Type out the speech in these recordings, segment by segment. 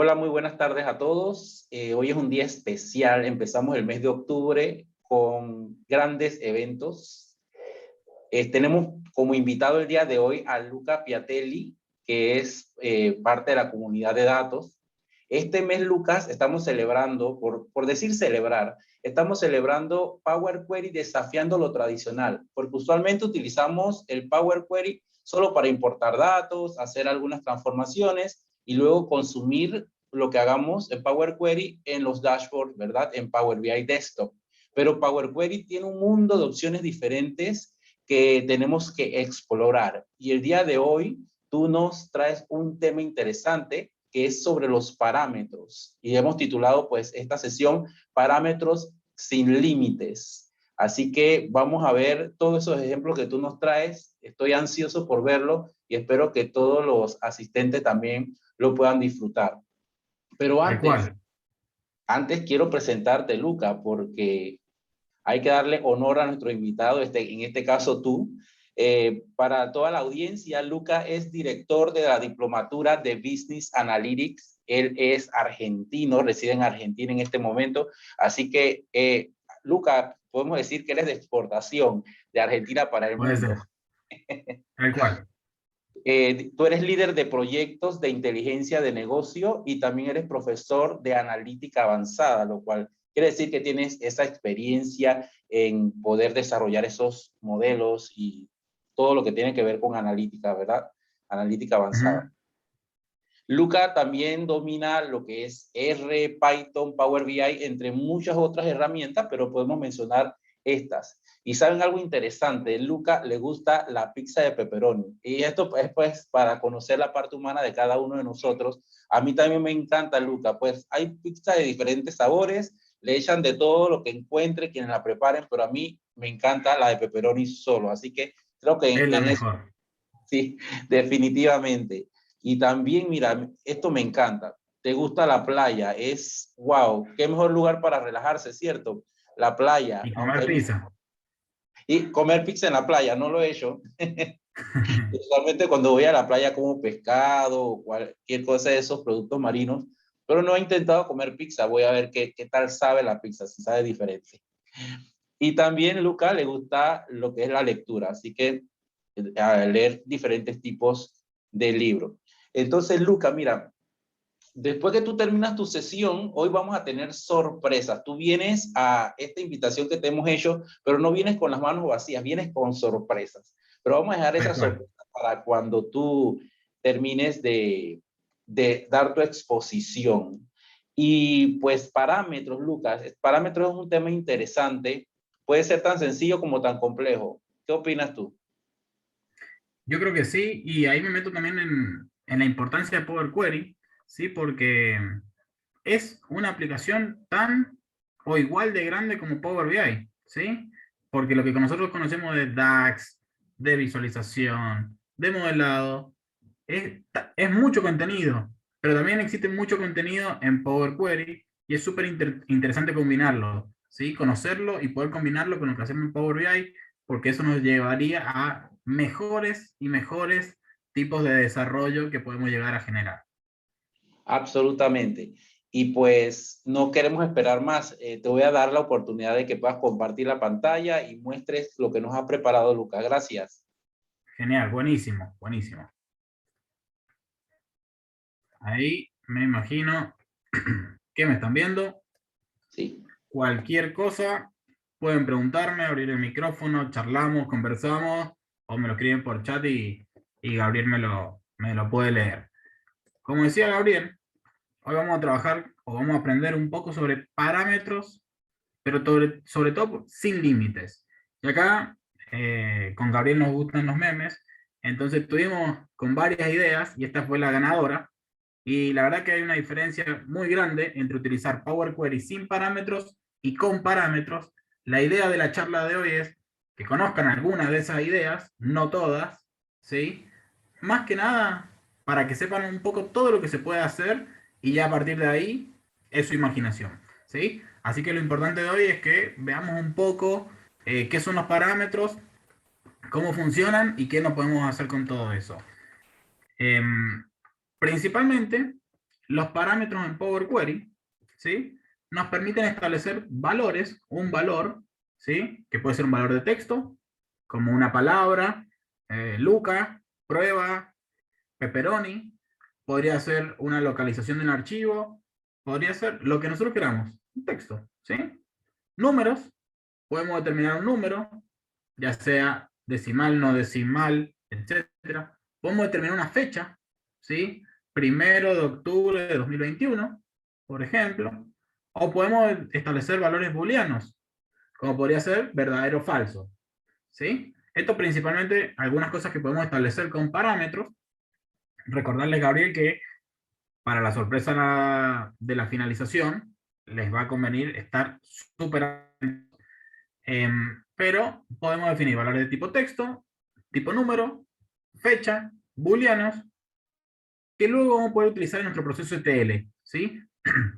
Hola, muy buenas tardes a todos. Hoy es un día especial. Empezamos el mes de octubre con grandes eventos. Tenemos como invitado el día de hoy a Luca Piatelli, que es parte de la comunidad de datos. Este mes, Lucas, estamos celebrando, por decir celebrar, estamos celebrando Power Query desafiando lo tradicional, porque usualmente utilizamos el Power Query solo para importar datos, hacer algunas transformaciones y luego consumir lo que hagamos en Power Query en los dashboards, ¿verdad? En Power BI Desktop. Pero Power Query tiene un mundo de opciones diferentes que tenemos que explorar. Y el día de hoy tú nos traes un tema interesante que es sobre los parámetros. Y hemos titulado pues esta sesión Parámetros sin límites. Así que vamos a ver todos esos ejemplos que tú nos traes. Estoy ansioso por verlo y espero que todos los asistentes también lo puedan disfrutar. Pero Tal cual. antes quiero presentarte, Luca, porque hay que darle honor a nuestro invitado, en este caso tú. Para toda la audiencia, Luca es director de la Diplomatura de Business Analytics. Él es argentino, reside en Argentina en este momento. Así que, Luca, podemos decir que eres de exportación de Argentina para el Puede mundo. ser. Tal cual. Tú eres líder de proyectos de inteligencia de negocio y también eres profesor de analítica avanzada, lo cual quiere decir que tienes esa experiencia en poder desarrollar esos modelos y todo lo que tiene que ver con analítica, ¿verdad? Analítica avanzada. Ujú. Luca también domina lo que es R, Python, Power BI, entre muchas otras herramientas, pero podemos mencionar estas. Y saben algo interesante, Luca le gusta la pizza de pepperoni. Y esto es pues para conocer la parte humana de cada uno de nosotros. A mí también me encanta, Luca, pues hay pizza de diferentes sabores, le echan de todo lo que encuentre, quienes la preparen, pero a mí me encanta la de pepperoni solo. Así que creo que Es la en eso mejor. sí, definitivamente. Y también, mira, esto me encanta. Te gusta la playa, es wow, qué mejor lugar para relajarse, ¿cierto? La playa, Y aunque comer pizza. y comer pizza en la playa, no lo he hecho. Usualmente cuando voy a la playa como pescado o cualquier cosa de esos productos marinos, pero no he intentado comer pizza. Voy a ver qué tal sabe la pizza, si sabe diferente. Y también Luca le gusta lo que es la lectura, así que a leer diferentes tipos de libros. Entonces, Luca, mira, después que tú terminas tu sesión, hoy vamos a tener sorpresas. Tú vienes a esta invitación que te hemos hecho, pero no vienes con las manos vacías, vienes con sorpresas. Pero vamos a dejar Tal esa cual. sorpresa para cuando tú termines de dar tu exposición. Y pues parámetros, Lucas, parámetros es un tema interesante. Puede ser tan sencillo como tan complejo. ¿Qué opinas tú? Yo creo que sí, y ahí me meto también en la importancia de Power Query, ¿sí? Porque es una aplicación tan o igual de grande como Power BI, ¿sí? Porque lo que nosotros conocemos de DAX, de visualización, de modelado, es mucho contenido, pero también existe mucho contenido en Power Query y es súper interesante combinarlo, ¿sí? Conocerlo y poder combinarlo con lo que hacemos en Power BI, porque eso nos llevaría a mejores y mejores tipos de desarrollo que podemos llegar a generar. Absolutamente. Y pues no queremos esperar más. Te voy a dar la oportunidad de que puedas compartir la pantalla y muestres lo que nos ha preparado Lucas. Gracias. Genial, buenísimo, buenísimo. Ahí me imagino que me están viendo. Sí, Cualquier cosa, pueden preguntarme, abrir el micrófono, charlamos, conversamos, o me lo escriben por chat y Gabriel me lo puede leer. Como decía Gabriel, hoy vamos a trabajar o vamos a aprender un poco sobre parámetros, pero sobre todo sin límites. Y acá, con Gabriel nos gustan los memes, entonces estuvimos con varias ideas y esta fue la ganadora. Y la verdad que hay una diferencia muy grande entre utilizar Power Query sin parámetros y con parámetros. La idea de la charla de hoy es que conozcan algunas de esas ideas, no todas, ¿sí? Más que nada para que sepan un poco todo lo que se puede hacer y ya a partir de ahí es su imaginación, ¿sí? Así que lo importante de hoy es que veamos un poco qué son los parámetros, cómo funcionan y qué nos podemos hacer con todo eso. Eh, Principalmente, los parámetros en Power Query, ¿sí? Nos permiten establecer valores, un valor, ¿sí? Que puede ser un valor de texto, como una palabra, Luca, prueba, pepperoni, podría ser una localización de un archivo, podría ser lo que nosotros queramos, un texto, ¿sí? Números, podemos determinar un número, ya sea decimal, no decimal, etcétera. Podemos determinar una fecha, ¿sí? 1 de octubre de 2021, por ejemplo. O podemos establecer valores booleanos, como podría ser verdadero o falso, ¿sí? Esto principalmente, algunas cosas que podemos establecer con parámetros. Recordarles, Gabriel, que para la sorpresa de la finalización, les va a convenir estar súper... pero podemos definir valores de tipo texto, tipo número, fecha, booleanos, que luego vamos a poder utilizar en nuestro proceso ETL, ¿sí?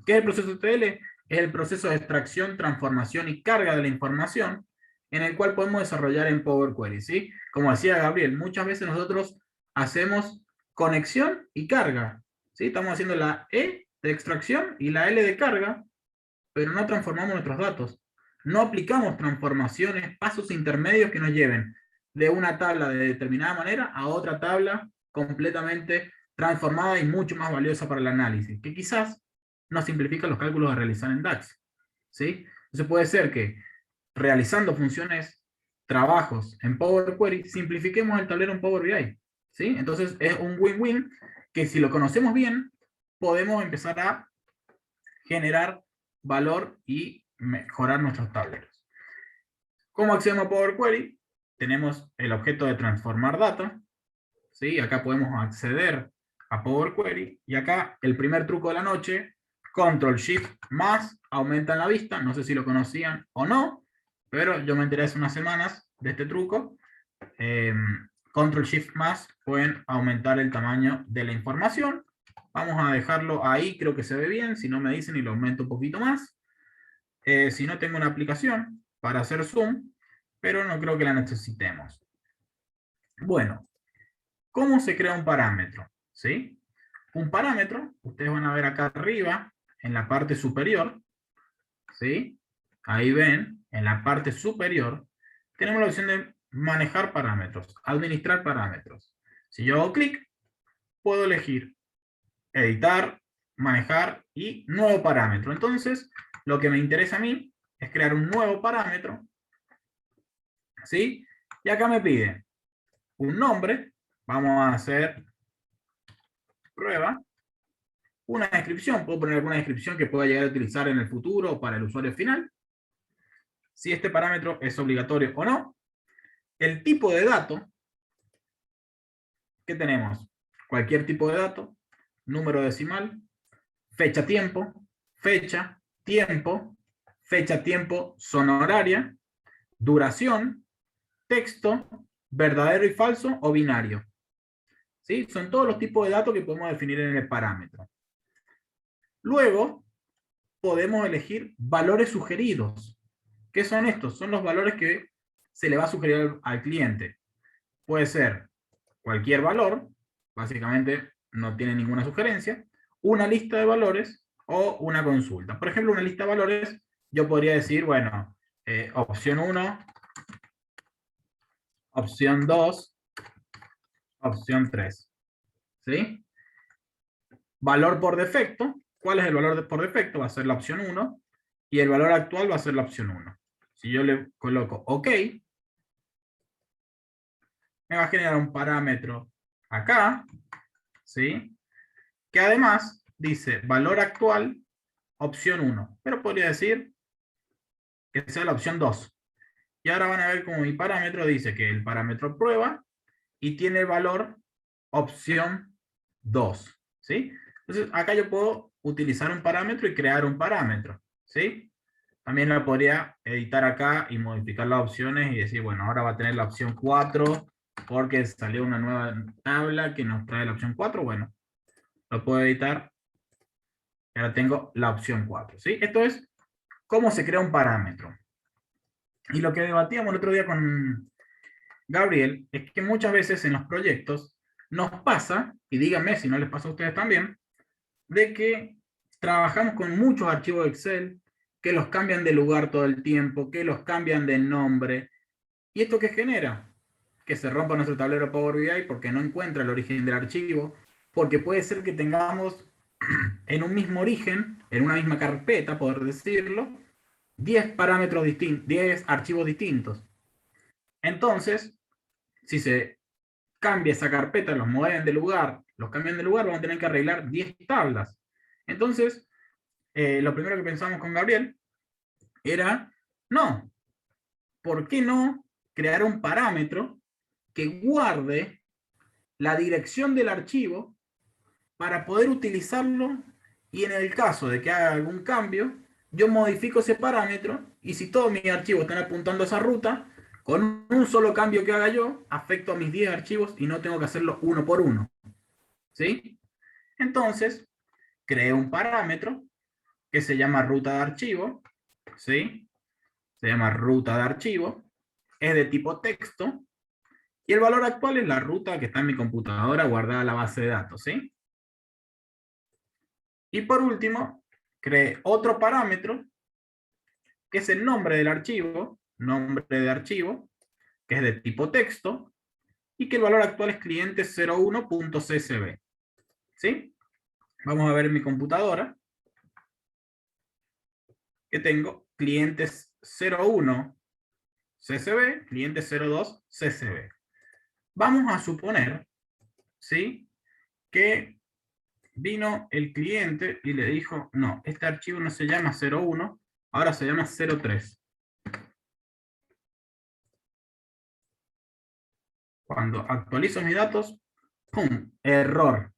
¿Qué es el proceso ETL? Es el proceso de extracción, transformación y carga de la información en el cual podemos desarrollar en Power Query, ¿sí? Como decía Gabriel, muchas veces nosotros hacemos conexión y carga, ¿sí? Estamos haciendo la E de extracción y la L de carga, pero no transformamos nuestros datos. No aplicamos transformaciones, pasos intermedios que nos lleven de una tabla de determinada manera a otra tabla completamente transformada y mucho más valiosa para el análisis, que quizás nos simplifica los cálculos a realizar en DAX, ¿sí? Entonces puede ser que realizando funciones, trabajos en Power Query, simplifiquemos el tablero en Power BI, ¿sí? Entonces es un win-win que si lo conocemos bien, podemos empezar a generar valor y mejorar nuestros tableros. ¿Cómo accedemos a Power Query? Tenemos el objeto de transformar data, ¿sí? Acá podemos acceder a Power Query, y acá el primer truco de la noche, Control Shift más, aumenta en la vista, no sé si lo conocían o no, pero yo me enteré hace unas semanas de este truco. Control Shift más pueden aumentar el tamaño de la información. Vamos a dejarlo ahí, creo que se ve bien, si no me dicen y lo aumento un poquito más. Si no, tengo una aplicación para hacer zoom, pero no creo que la necesitemos. Bueno, ¿cómo se crea un parámetro? ¿Sí? Un parámetro, ustedes van a ver acá arriba, en la parte superior, ¿sí? Ahí ven, en la parte superior, tenemos la opción de manejar parámetros, administrar parámetros. Si yo hago clic, puedo elegir editar, manejar y nuevo parámetro. Entonces, lo que me interesa a mí es crear un nuevo parámetro, ¿sí? Y acá me pide un nombre, vamos a hacer prueba, una descripción, puedo poner alguna descripción que pueda llegar a utilizar en el futuro para el usuario final, si este parámetro es obligatorio o no, el tipo de dato que tenemos, cualquier tipo de dato, número decimal, fecha tiempo, fecha, tiempo, fecha tiempo zona horaria, duración, texto, verdadero y falso o binario. ¿Sí? Son todos los tipos de datos que podemos definir en el parámetro. Luego, podemos elegir valores sugeridos. ¿Qué son estos? Son los valores que se le va a sugerir al cliente. Puede ser cualquier valor, básicamente no tiene ninguna sugerencia, una lista de valores o una consulta. Por ejemplo, una lista de valores, yo podría decir, bueno, opción 1, opción 2, opción 3. ¿Sí? Valor por defecto. ¿Cuál es el valor por defecto? Va a ser la opción 1. Y el valor actual va a ser la opción 1. Si yo le coloco OK, me va a generar un parámetro acá, ¿sí? Que además dice valor actual, opción 1. Pero podría decir que sea la opción 2. Y ahora van a ver como mi parámetro dice que el parámetro prueba y tiene el valor opción 2. ¿Sí? Entonces acá yo puedo utilizar un parámetro y crear un parámetro. ¿Sí? También la podría editar acá y modificar las opciones y decir, bueno, ahora va a tener la opción 4 porque salió una nueva tabla que nos trae la opción 4. Bueno, lo puedo editar. Y ahora tengo la opción 4. ¿Sí? Esto es cómo se crea un parámetro. Y lo que debatíamos el otro día con Gabriel es que muchas veces en los proyectos nos pasa, y díganme si no les pasa a ustedes también, de que trabajamos con muchos archivos Excel, que los cambian de lugar todo el tiempo, que los cambian de nombre. ¿Y esto qué genera? Que se rompa nuestro tablero Power BI porque no encuentra el origen del archivo, porque puede ser que tengamos en un mismo origen, en una misma carpeta, poder decirlo, 10 parámetros distintos, 10 archivos distintos. Entonces, si se cambia esa carpeta, los mueven de lugar, los cambian de lugar, van a tener que arreglar 10 tablas. Entonces, lo primero que pensamos con Gabriel era, no, ¿por qué no crear un parámetro que guarde la dirección del archivo para poder utilizarlo y en el caso de que haga algún cambio, yo modifico ese parámetro y si todos mis archivos están apuntando a esa ruta, con un solo cambio que haga yo, afecto a mis 10 archivos y no tengo que hacerlo uno por uno. ¿Sí? Entonces, creé un parámetro que se llama ruta de archivo. ¿Sí? Se llama ruta de archivo. Es de tipo texto. Y el valor actual es la ruta que está en mi computadora guardada en la base de datos. ¿Sí? Y por último, creé otro parámetro que es el nombre del archivo, nombre de archivo, que es de tipo texto, y que el valor actual es cliente 01.csv. ¿Sí? Vamos a ver en mi computadora que tengo clientes 01 CSV, cliente 02 CSV. Vamos a suponer, ¿sí?, que vino el cliente y le dijo, no, este archivo no se llama 01, ahora se llama 03. Cuando actualizo mis datos, ¡pum!, error.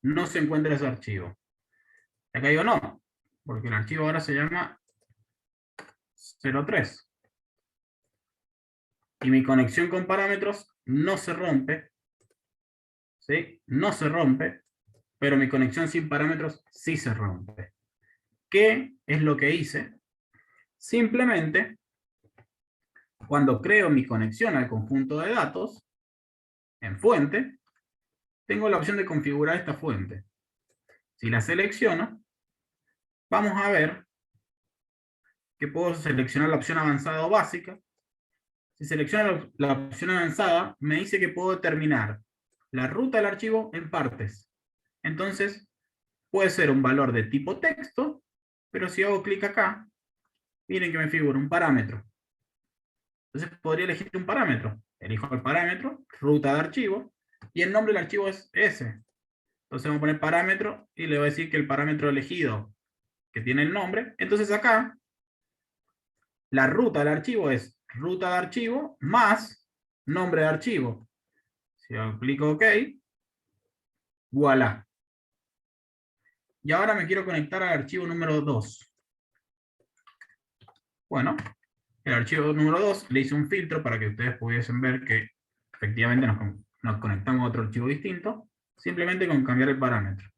No se encuentra ese archivo. Y acá digo no, porque el archivo ahora se llama 03. Y mi conexión con parámetros no se rompe. ¿Sí? No se rompe, pero mi conexión sin parámetros sí se rompe. ¿Qué es lo que hice? Simplemente, cuando creo mi conexión al conjunto de datos, en fuente, tengo la opción de configurar esta fuente. Si la selecciono, vamos a ver que puedo seleccionar la opción avanzada o básica. Si selecciono la opción avanzada, me dice que puedo determinar la ruta del archivo en partes. Entonces, puede ser un valor de tipo texto, pero si hago clic acá, miren que me figura un parámetro. Entonces podría elegir un parámetro. Elijo el parámetro, ruta de archivo, y el nombre del archivo es ese. Entonces vamos a poner parámetro y le voy a decir que el parámetro elegido, que tiene el nombre, entonces acá, la ruta del archivo es ruta de archivo más nombre de archivo. Si hago clic OK, voilà. Y ahora me quiero conectar al archivo número 2. Bueno, el archivo número 2 le hice un filtro para que ustedes pudiesen ver que efectivamente nos conectamos a otro archivo distinto, simplemente con cambiar el parámetro.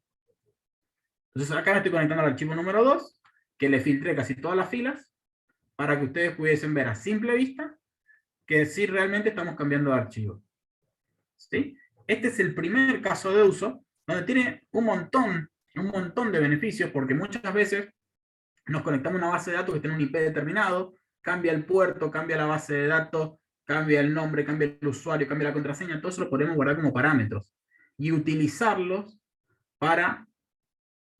Entonces acá me estoy conectando al archivo número 2, que le filtré casi todas las filas, para que ustedes pudiesen ver a simple vista que sí realmente estamos cambiando de archivo. ¿Sí? Este es el primer caso de uso, donde tiene un montón de beneficios, porque muchas veces nos conectamos a una base de datos que tiene un IP determinado, cambia el puerto, cambia la base de datos, cambia el nombre, cambia el usuario, cambia la contraseña, todo eso lo podemos guardar como parámetros y utilizarlos para,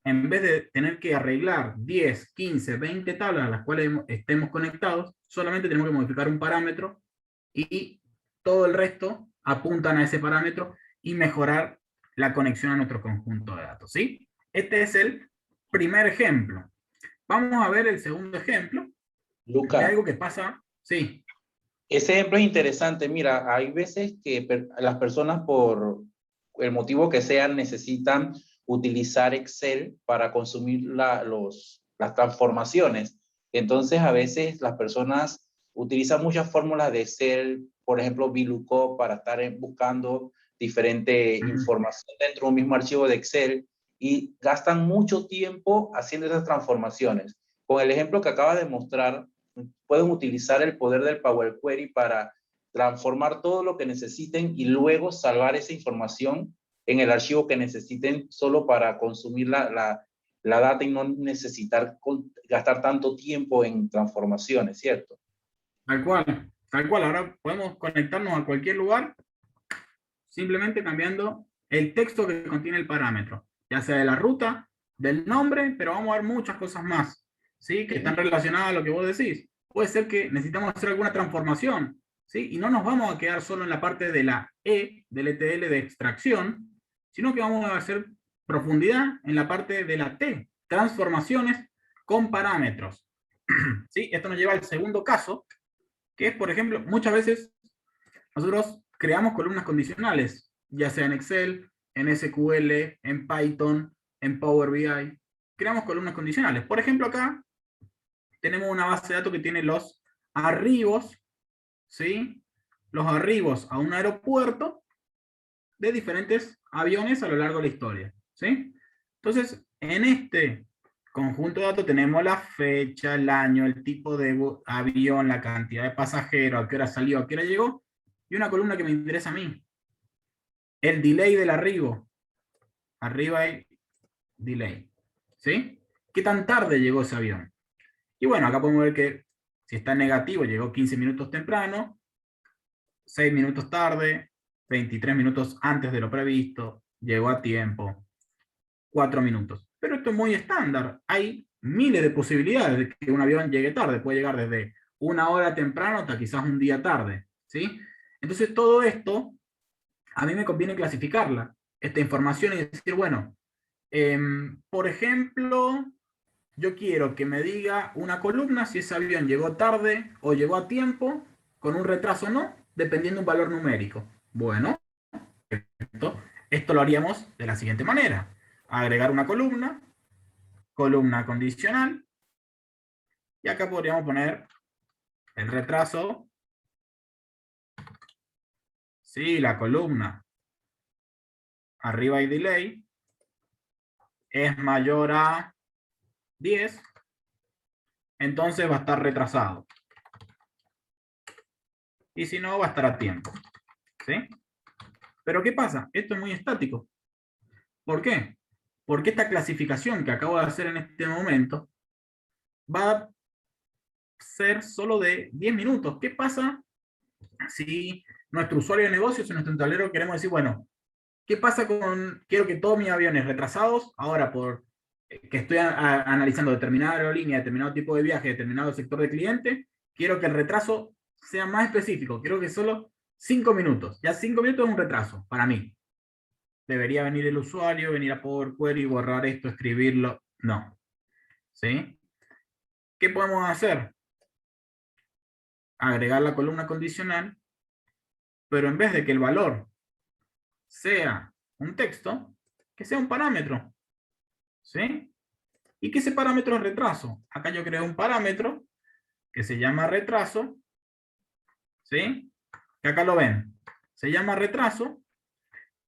en vez de tener que arreglar 10, 15, 20 tablas a las cuales estemos conectados, solamente tenemos que modificar un parámetro y todo el resto apuntan a ese parámetro y mejorar la conexión a nuestro conjunto de datos. ¿Sí? Este es el primer ejemplo. Vamos a ver el segundo ejemplo de Luca, algo que pasa. Sí. ese ejemplo es interesante. Mira, hay veces que las personas por el motivo que sea necesitan utilizar Excel para consumir las transformaciones. Entonces, a veces las personas utilizan muchas fórmulas de Excel, por ejemplo, VLOOKUP, para estar buscando diferente información dentro de un mismo archivo de Excel y gastan mucho tiempo haciendo esas transformaciones. Con el ejemplo que acaba de mostrar, pueden utilizar el poder del Power Query para transformar todo lo que necesiten y luego salvar esa información en el archivo que necesiten solo para consumir la data y no necesitar gastar tanto tiempo en transformaciones, ¿cierto? Tal cual, tal cual. Ahora podemos conectarnos a cualquier lugar simplemente cambiando el texto que contiene el parámetro, ya sea de la ruta, del nombre, pero vamos a ver muchas cosas más, ¿sí? Que están relacionadas a lo que vos decís. Puede ser que necesitamos hacer alguna transformación, ¿sí? Y no nos vamos a quedar solo en la parte de la E, del ETL de extracción, sino que vamos a hacer profundidad en la parte de la T, transformaciones con parámetros. ¿Sí? Esto nos lleva al segundo caso, que es, por ejemplo, muchas veces nosotros creamos columnas condicionales, ya sea en Excel, en SQL, en Python, en Power BI. Creamos columnas condicionales. Por ejemplo, acá tenemos una base de datos que tiene los arribos, ¿sí? Los arribos a un aeropuerto de diferentes aviones a lo largo de la historia, ¿sí? Entonces, en este conjunto de datos tenemos la fecha, el año, el tipo de avión, la cantidad de pasajeros, a qué hora salió, a qué hora llegó, y una columna que me interesa a mí, el delay del arribo. Arriba hay delay, ¿sí? ¿Qué tan tarde llegó ese avión? Y bueno, acá podemos ver que si está negativo, llegó 15 minutos temprano, 6 minutos tarde, 23 minutos antes de lo previsto, llegó a tiempo, 4 minutos. Pero esto es muy estándar. Hay miles de posibilidades de que un avión llegue tarde. Puede llegar desde una hora temprano hasta quizás un día tarde, ¿sí? Entonces todo esto, a mí me conviene clasificarla, esta información, y decir, bueno, por ejemplo, yo quiero que me diga una columna si ese avión llegó tarde o llegó a tiempo, con un retraso o no, dependiendo de un valor numérico. Bueno, esto lo haríamos de la siguiente manera. Agregar una columna, columna condicional, y acá podríamos poner el retraso. Si la columna arriba hay delay es mayor a 10, entonces va a estar retrasado. Y si no, va a estar a tiempo, ¿sí? Pero ¿qué pasa? Esto es muy estático. ¿Por qué? Porque esta clasificación que acabo de hacer en este momento va a ser solo de 10 minutos. ¿Qué pasa si nuestro usuario de negocios, en nuestro tablero, queremos decir, bueno, ¿qué pasa con, quiero que todos mis aviones retrasados, ahora por que estoy analizando determinada aerolínea, determinado tipo de viaje, determinado sector de cliente, quiero que el retraso sea más específico, quiero que solo 5 minutos. Ya 5 minutos es un retraso para mí. Debería venir el usuario, venir a Power Query, borrar esto, escribirlo. No. ¿Sí? ¿Qué podemos hacer? Agregar la columna condicional, pero en vez de que el valor sea un texto, que sea un parámetro. ¿Sí? ¿Y qué ese parámetro es retraso? Acá yo creo un parámetro que se llama retraso. ¿Sí? Que acá lo ven. Se llama retraso.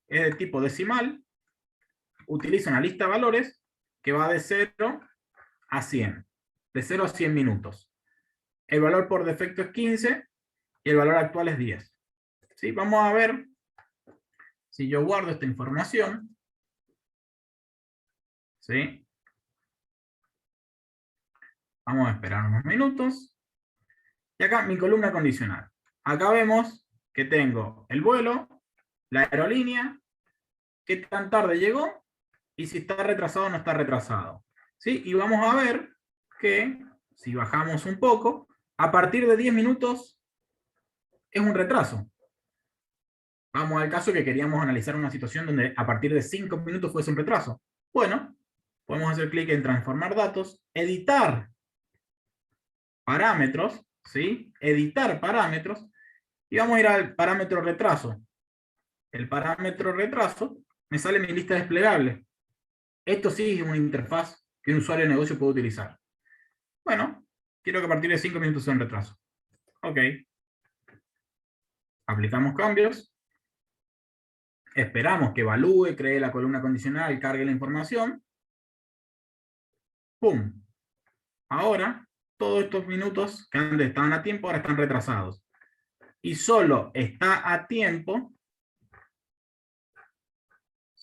Es de tipo decimal. Utiliza una lista de valores que va de 0 a 100. De 0 a 100 minutos. El valor por defecto es 15 y el valor actual es 10. ¿Sí? Vamos a ver si yo guardo esta información. ¿Sí? Vamos a esperar unos minutos. Y acá mi columna condicional. Acá vemos que tengo el vuelo, la aerolínea, qué tan tarde llegó y si está retrasado o no está retrasado. ¿Sí? Y vamos a ver que si bajamos un poco, a partir de 10 minutos es un retraso. Vamos al caso que queríamos analizar una situación donde a partir de 5 minutos fuese un retraso. Bueno, podemos hacer clic en transformar datos, editar parámetros, ¿sí? Editar parámetros, y vamos a ir al parámetro retraso. El parámetro retraso me sale mi lista desplegable. Esto sí es una interfaz que un usuario de negocio puede utilizar. Bueno, quiero que a partir de 5 minutos sea un retraso. Ok. Aplicamos cambios. Esperamos que evalúe, cree la columna condicional, cargue la información. ¡Pum! Ahora, todos estos minutos que antes estaban a tiempo, ahora están retrasados. Y solo está a tiempo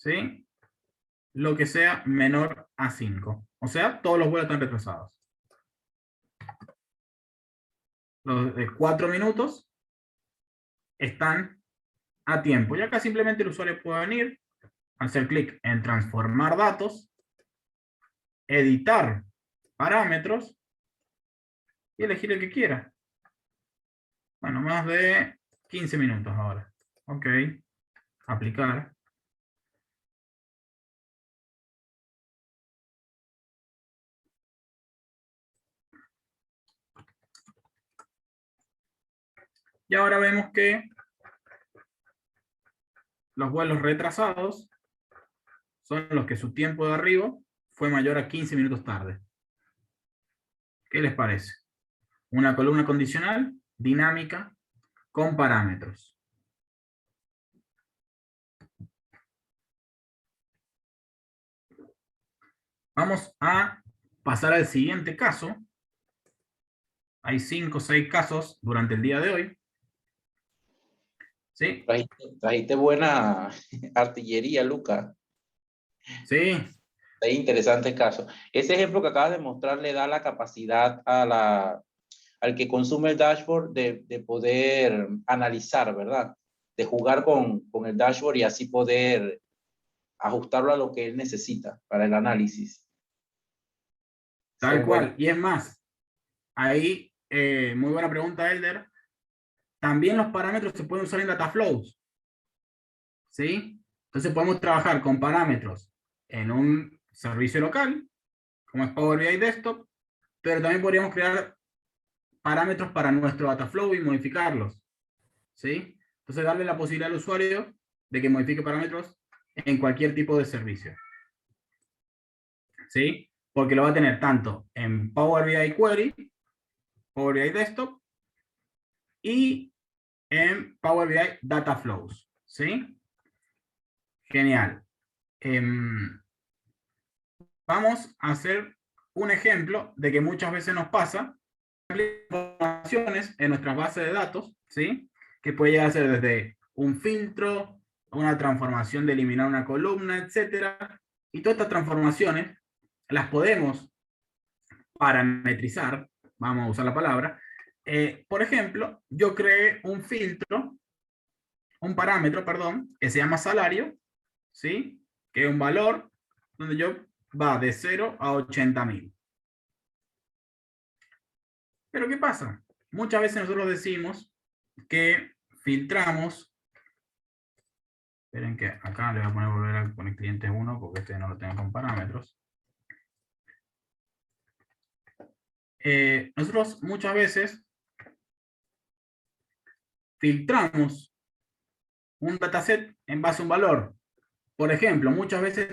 ¿sí? Lo que sea menor a 5. O sea, todos los vuelos están retrasados. Los de 4 minutos están a tiempo. Y acá simplemente el usuario puede venir, hacer clic en transformar datos, editar parámetros y elegir el que quiera. Bueno, más de 15 minutos ahora. Ok. Aplicar. Y ahora vemos que los vuelos retrasados son los que su tiempo de arribo fue mayor a 15 minutos tarde. ¿Qué les parece? Una columna condicional, dinámica, con parámetros. Vamos a pasar al siguiente caso. Hay 5 o 6 casos durante el día de hoy. ¿Sí? Trajiste buena artillería, Luca. Sí. Es interesante caso. Ese ejemplo que acabas de mostrar le da la capacidad al que consume el dashboard de poder analizar, ¿verdad? De jugar con el dashboard y así poder ajustarlo a lo que él necesita para el análisis. Tal Son buenas. cual. Y es más, ahí, muy buena pregunta, Elder. También los parámetros se pueden usar en Dataflows. ¿Sí? Entonces podemos trabajar con parámetros en un servicio local, como es Power BI Desktop, pero también podríamos crear parámetros para nuestro Dataflow y modificarlos. ¿Sí? Entonces darle la posibilidad al usuario de que modifique parámetros en cualquier tipo de servicio. ¿Sí? Porque lo va a tener tanto en Power BI Query, Power BI Desktop y en Power BI Data Flows. ¿Sí? Genial. Vamos a hacer un ejemplo de que muchas veces nos pasa informaciones en nuestras bases de datos, ¿sí? Que puede llegar a ser desde un filtro, una transformación de eliminar una columna, etcétera. Y todas estas transformaciones las podemos parametrizar, vamos a usar la palabra. Por ejemplo, yo creé un filtro, un parámetro, perdón, que se llama salario, ¿sí? Que es un valor donde yo va de 0 a 80.000. Pero ¿qué pasa? Muchas veces nosotros decimos que filtramos. Esperen que acá le voy a poner volver a poner cliente 1 porque este no lo tengo con parámetros. Nosotros muchas veces filtramos un dataset en base a un valor. Por ejemplo, muchas veces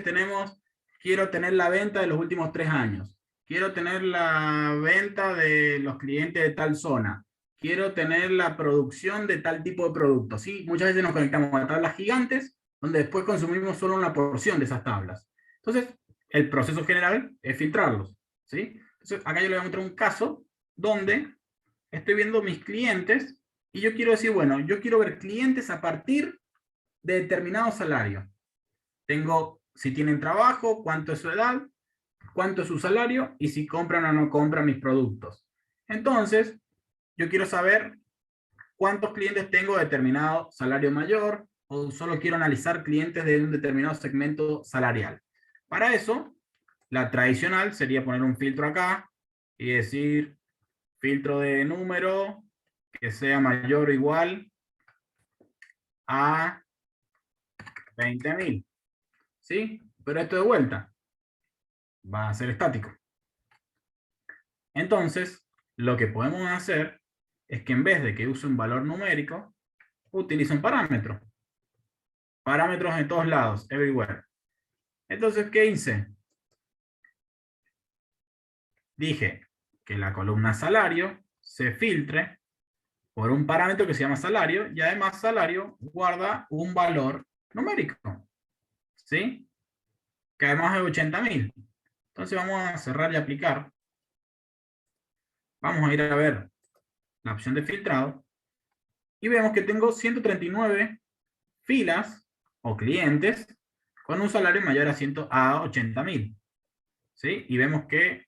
quiero tener la venta de los últimos 3 años. Quiero tener la venta de los clientes de tal zona. Quiero tener la producción de tal tipo de producto. ¿Sí? Muchas veces nos conectamos a tablas gigantes, donde después consumimos solo una porción de esas tablas. Entonces, el proceso general es filtrarlos. ¿Sí? Entonces, acá yo le voy a mostrar un caso donde estoy viendo mis clientes y yo quiero decir, bueno, yo quiero ver clientes a partir de determinado salario. Tengo si tienen trabajo, cuánto es su edad, cuánto es su salario y si compran o no compran mis productos. Entonces, yo quiero saber cuántos clientes tengo de determinado salario mayor o solo quiero analizar clientes de un determinado segmento salarial. Para eso, la tradicional sería poner un filtro acá y decir filtro de número que sea mayor o igual a 20.000. ¿Sí? Pero esto de vuelta va a ser estático. Entonces, lo que podemos hacer es que en vez de que use un valor numérico, utilice un parámetro. Parámetros en todos lados, everywhere. Entonces, ¿qué hice? Dije que la columna salario se filtre por un parámetro que se llama salario y además salario guarda un valor numérico. ¿Sí? Que además es 80.000. Entonces vamos a cerrar y aplicar. Vamos a ir a ver la opción de filtrado y vemos que tengo 139 filas o clientes con un salario mayor a 80.000. ¿Sí? Y vemos que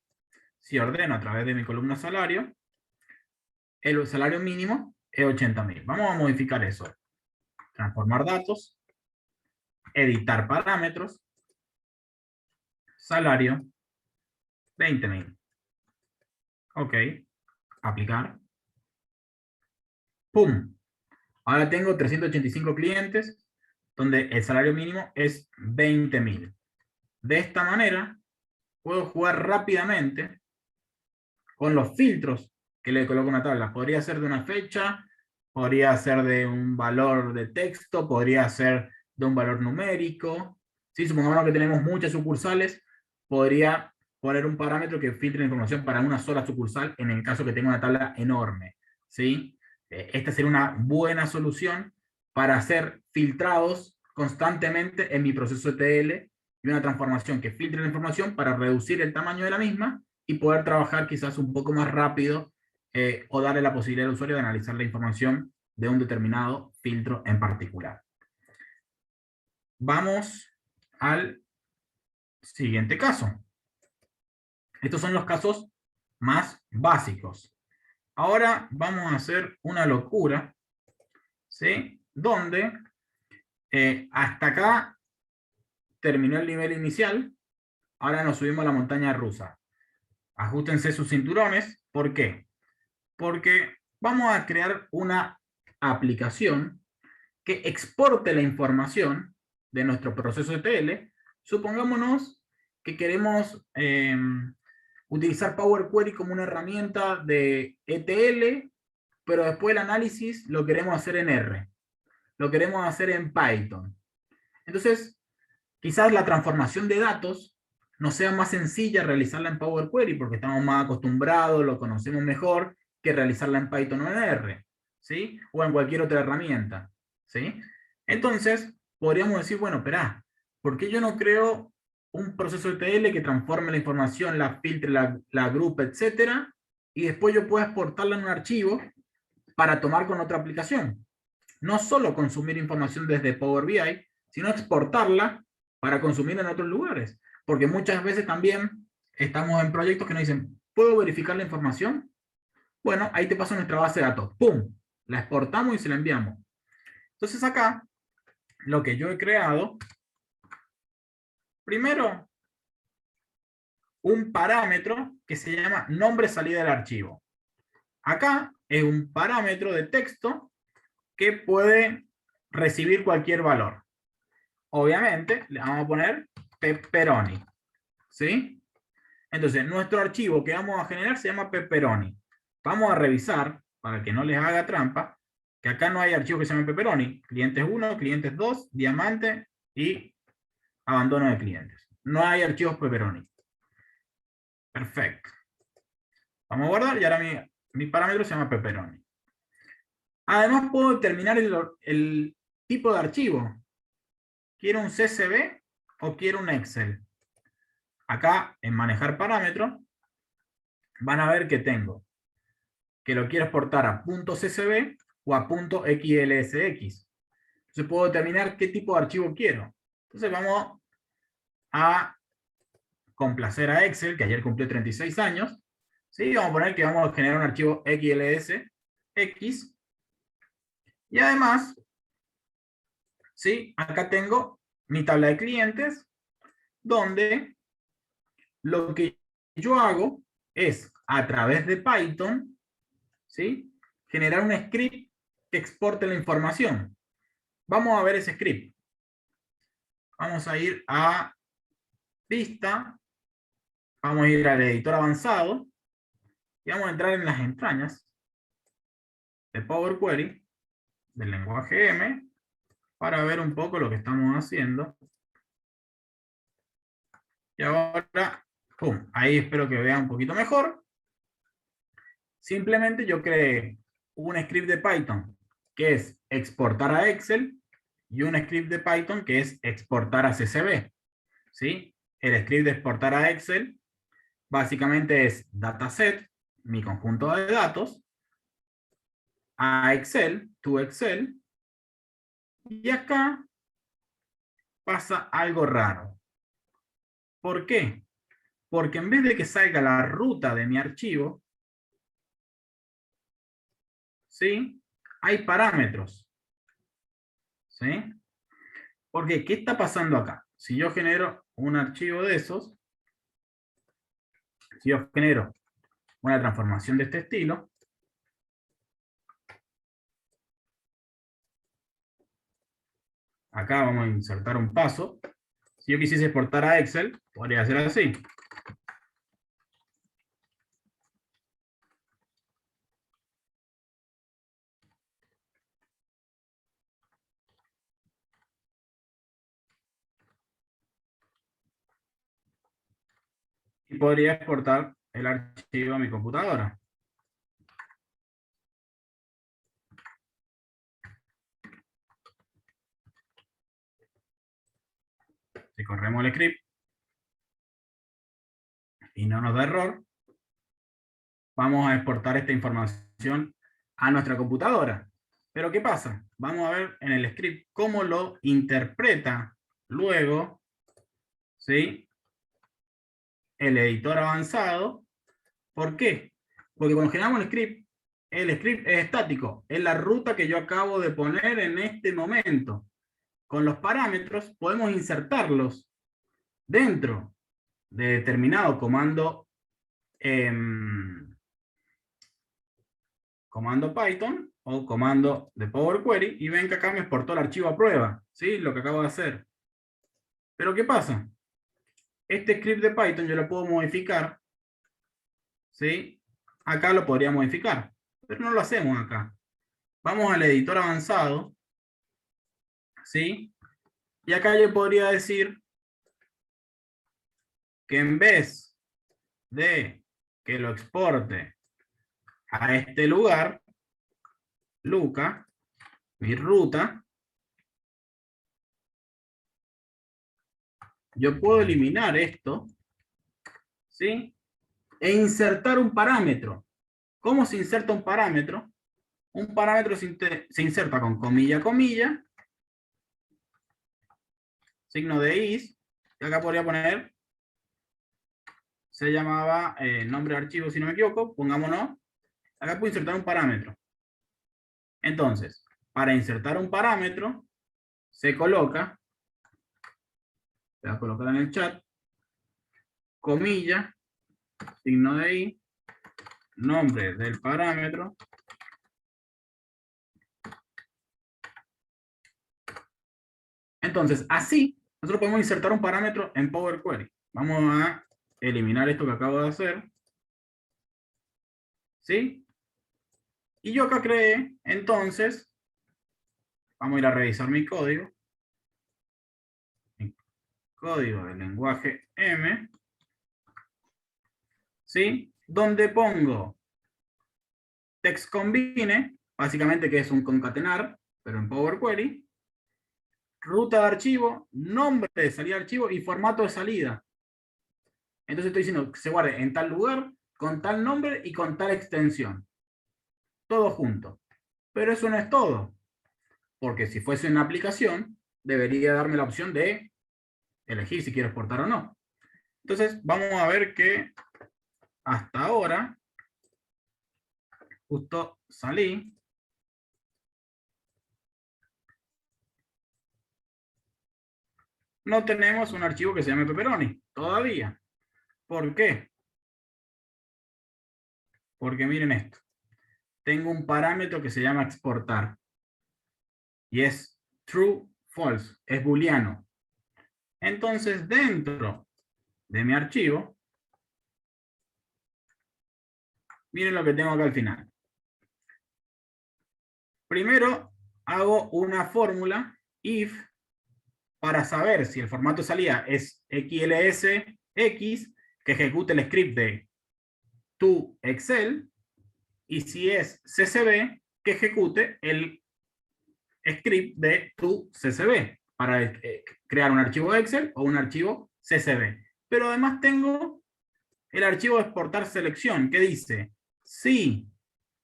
si ordeno a través de mi columna salario, el salario mínimo es 80.000. Vamos a modificar eso. Transformar datos, editar parámetros, salario, 20.000. Ok, aplicar. ¡Pum! Ahora tengo 385 clientes donde el salario mínimo es 20.000. De esta manera, puedo jugar rápidamente con los filtros que le coloco en una tabla. Podría ser de una fecha, podría ser de un valor de texto, podría ser de un valor numérico. ¿Sí? Supongamos que tenemos muchas sucursales, podría poner un parámetro que filtre la información para una sola sucursal en el caso que tenga una tabla enorme. ¿Sí? Esta sería una buena solución para hacer filtrados constantemente en mi proceso ETL y una transformación que filtre la información para reducir el tamaño de la misma y poder trabajar quizás un poco más rápido o darle la posibilidad al usuario de analizar la información de un determinado filtro en particular. Vamos al siguiente caso. Estos son los casos más básicos. Ahora vamos a hacer una locura, ¿sí? Donde hasta acá terminó el nivel inicial, ahora nos subimos a la montaña rusa. Ajustense sus cinturones. ¿Por qué? Porque vamos a crear una aplicación que exporte la información de nuestro proceso ETL. Supongámonos que queremos utilizar Power Query como una herramienta de ETL, pero después el análisis lo queremos hacer en R. Lo queremos hacer en Python. Entonces, quizás la transformación de datos no sea más sencilla realizarla en Power Query porque estamos más acostumbrados, lo conocemos mejor que realizarla en Python o en R, ¿sí? O en cualquier otra herramienta, ¿sí? Entonces, podríamos decir, bueno, espera, ¿por qué yo no creo un proceso ETL que transforme la información, la filtre, la agrupe, etcétera, y después yo pueda exportarla en un archivo para tomar con otra aplicación? No solo consumir información desde Power BI, sino exportarla para consumir en otros lugares. Porque muchas veces también estamos en proyectos que nos dicen, ¿puedo verificar la información? Bueno, ahí te paso nuestra base de datos. ¡Pum! La exportamos y se la enviamos. Entonces acá, lo que yo he creado, primero, un parámetro que se llama nombre salida del archivo. Acá es un parámetro de texto que puede recibir cualquier valor. Obviamente, le vamos a poner pepperoni, ¿sí? Entonces, nuestro archivo que vamos a generar se llama pepperoni. Vamos a revisar, para que no les haga trampa, que acá no hay archivo que se llame pepperoni. Clientes 1, clientes 2, diamante y abandono de clientes. No hay archivos pepperoni. Perfecto. Vamos a guardar y ahora mi parámetro se llama pepperoni. Además, puedo determinar el tipo de archivo. ¿Quiero un CSV o quiero un Excel? Acá, en manejar parámetros, van a ver que tengo que lo quiero exportar a .csv o a .xlsx. Entonces puedo determinar qué tipo de archivo quiero. Entonces vamos a complacer a Excel, que ayer cumplió 36 años. ¿Sí? Vamos a poner que vamos a generar un archivo xlsx. Y además, ¿sí? Acá tengo mi tabla de clientes, donde lo que yo hago es, a través de Python, ¿sí? Generar un script que exporte la información. Vamos a ver ese script. Vamos a ir a vista, vamos a ir al editor avanzado y vamos a entrar en las entrañas de Power Query del lenguaje M para ver un poco lo que estamos haciendo. Y ahora, ¡pum! Ahí espero que vean un poquito mejor. Simplemente yo creé un script de Python que es exportar a Excel y un script de Python que es exportar a CSV. ¿Sí? El script de exportar a Excel básicamente es dataset, mi conjunto de datos, a Excel, to Excel, y acá pasa algo raro. ¿Por qué? Porque en vez de que salga la ruta de mi archivo, ¿sí? Hay parámetros. ¿Sí? Porque, ¿qué está pasando acá? Si yo genero un archivo de esos, si yo genero una transformación de este estilo, acá vamos a insertar un paso. Si yo quisiese exportar a Excel, podría hacer así. Y podría exportar el archivo a mi computadora. Si corremos el script y no nos da error, vamos a exportar esta información a nuestra computadora. Pero ¿qué pasa? Vamos a ver en el script cómo lo interpreta luego, ¿sí? El editor avanzado. ¿Por qué? Porque cuando generamos el script es estático. Es la ruta que yo acabo de poner en este momento. Con los parámetros podemos insertarlos dentro de determinado comando, comando Python o comando de Power Query, y ven que acá me exportó el archivo a prueba, ¿sí? Lo que acabo de hacer. Pero ¿qué pasa? Este script de Python yo lo puedo modificar, ¿sí? Acá lo podría modificar, pero no lo hacemos acá. Vamos al editor avanzado, ¿sí? Y acá yo podría decir que en vez de que lo exporte a este lugar, Luca, mi ruta, yo puedo eliminar esto, ¿sí? E insertar un parámetro. ¿Cómo se inserta un parámetro? Un parámetro se inserta con comilla, comilla, signo de is, y acá podría poner, se llamaba nombre de archivo si no me equivoco, pongámonos, acá puedo insertar un parámetro. Entonces, para insertar un parámetro, se coloca, se va a colocar en el chat, comilla, signo de i, nombre del parámetro, entonces así nosotros podemos insertar un parámetro en Power Query. Vamos a eliminar esto que acabo de hacer, ¿sí? Y yo acá creé, entonces, vamos a ir a revisar mi código, código del lenguaje M, ¿sí? Donde pongo text combine, básicamente que es un concatenar, pero en Power Query, ruta de archivo, nombre de salida de archivo y formato de salida. Entonces estoy diciendo que se guarde en tal lugar, con tal nombre y con tal extensión. Todo junto. Pero eso no es todo. Porque si fuese una aplicación, debería darme la opción de elegir si quiero exportar o no. Entonces vamos a ver que hasta ahora, justo salí, no tenemos un archivo que se llame pepperoni, todavía. ¿Por qué? Porque miren esto. Tengo un parámetro que se llama exportar. Y es true, false, es booleano. Entonces dentro de mi archivo, miren lo que tengo acá al final. Primero hago una fórmula if para saber si el formato de salida es XLSX, que ejecute el script de tu Excel, y si es CSV, que ejecute el script de tu CSV para crear un archivo Excel o un archivo CSV. Pero además tengo el archivo de exportar selección, que dice, si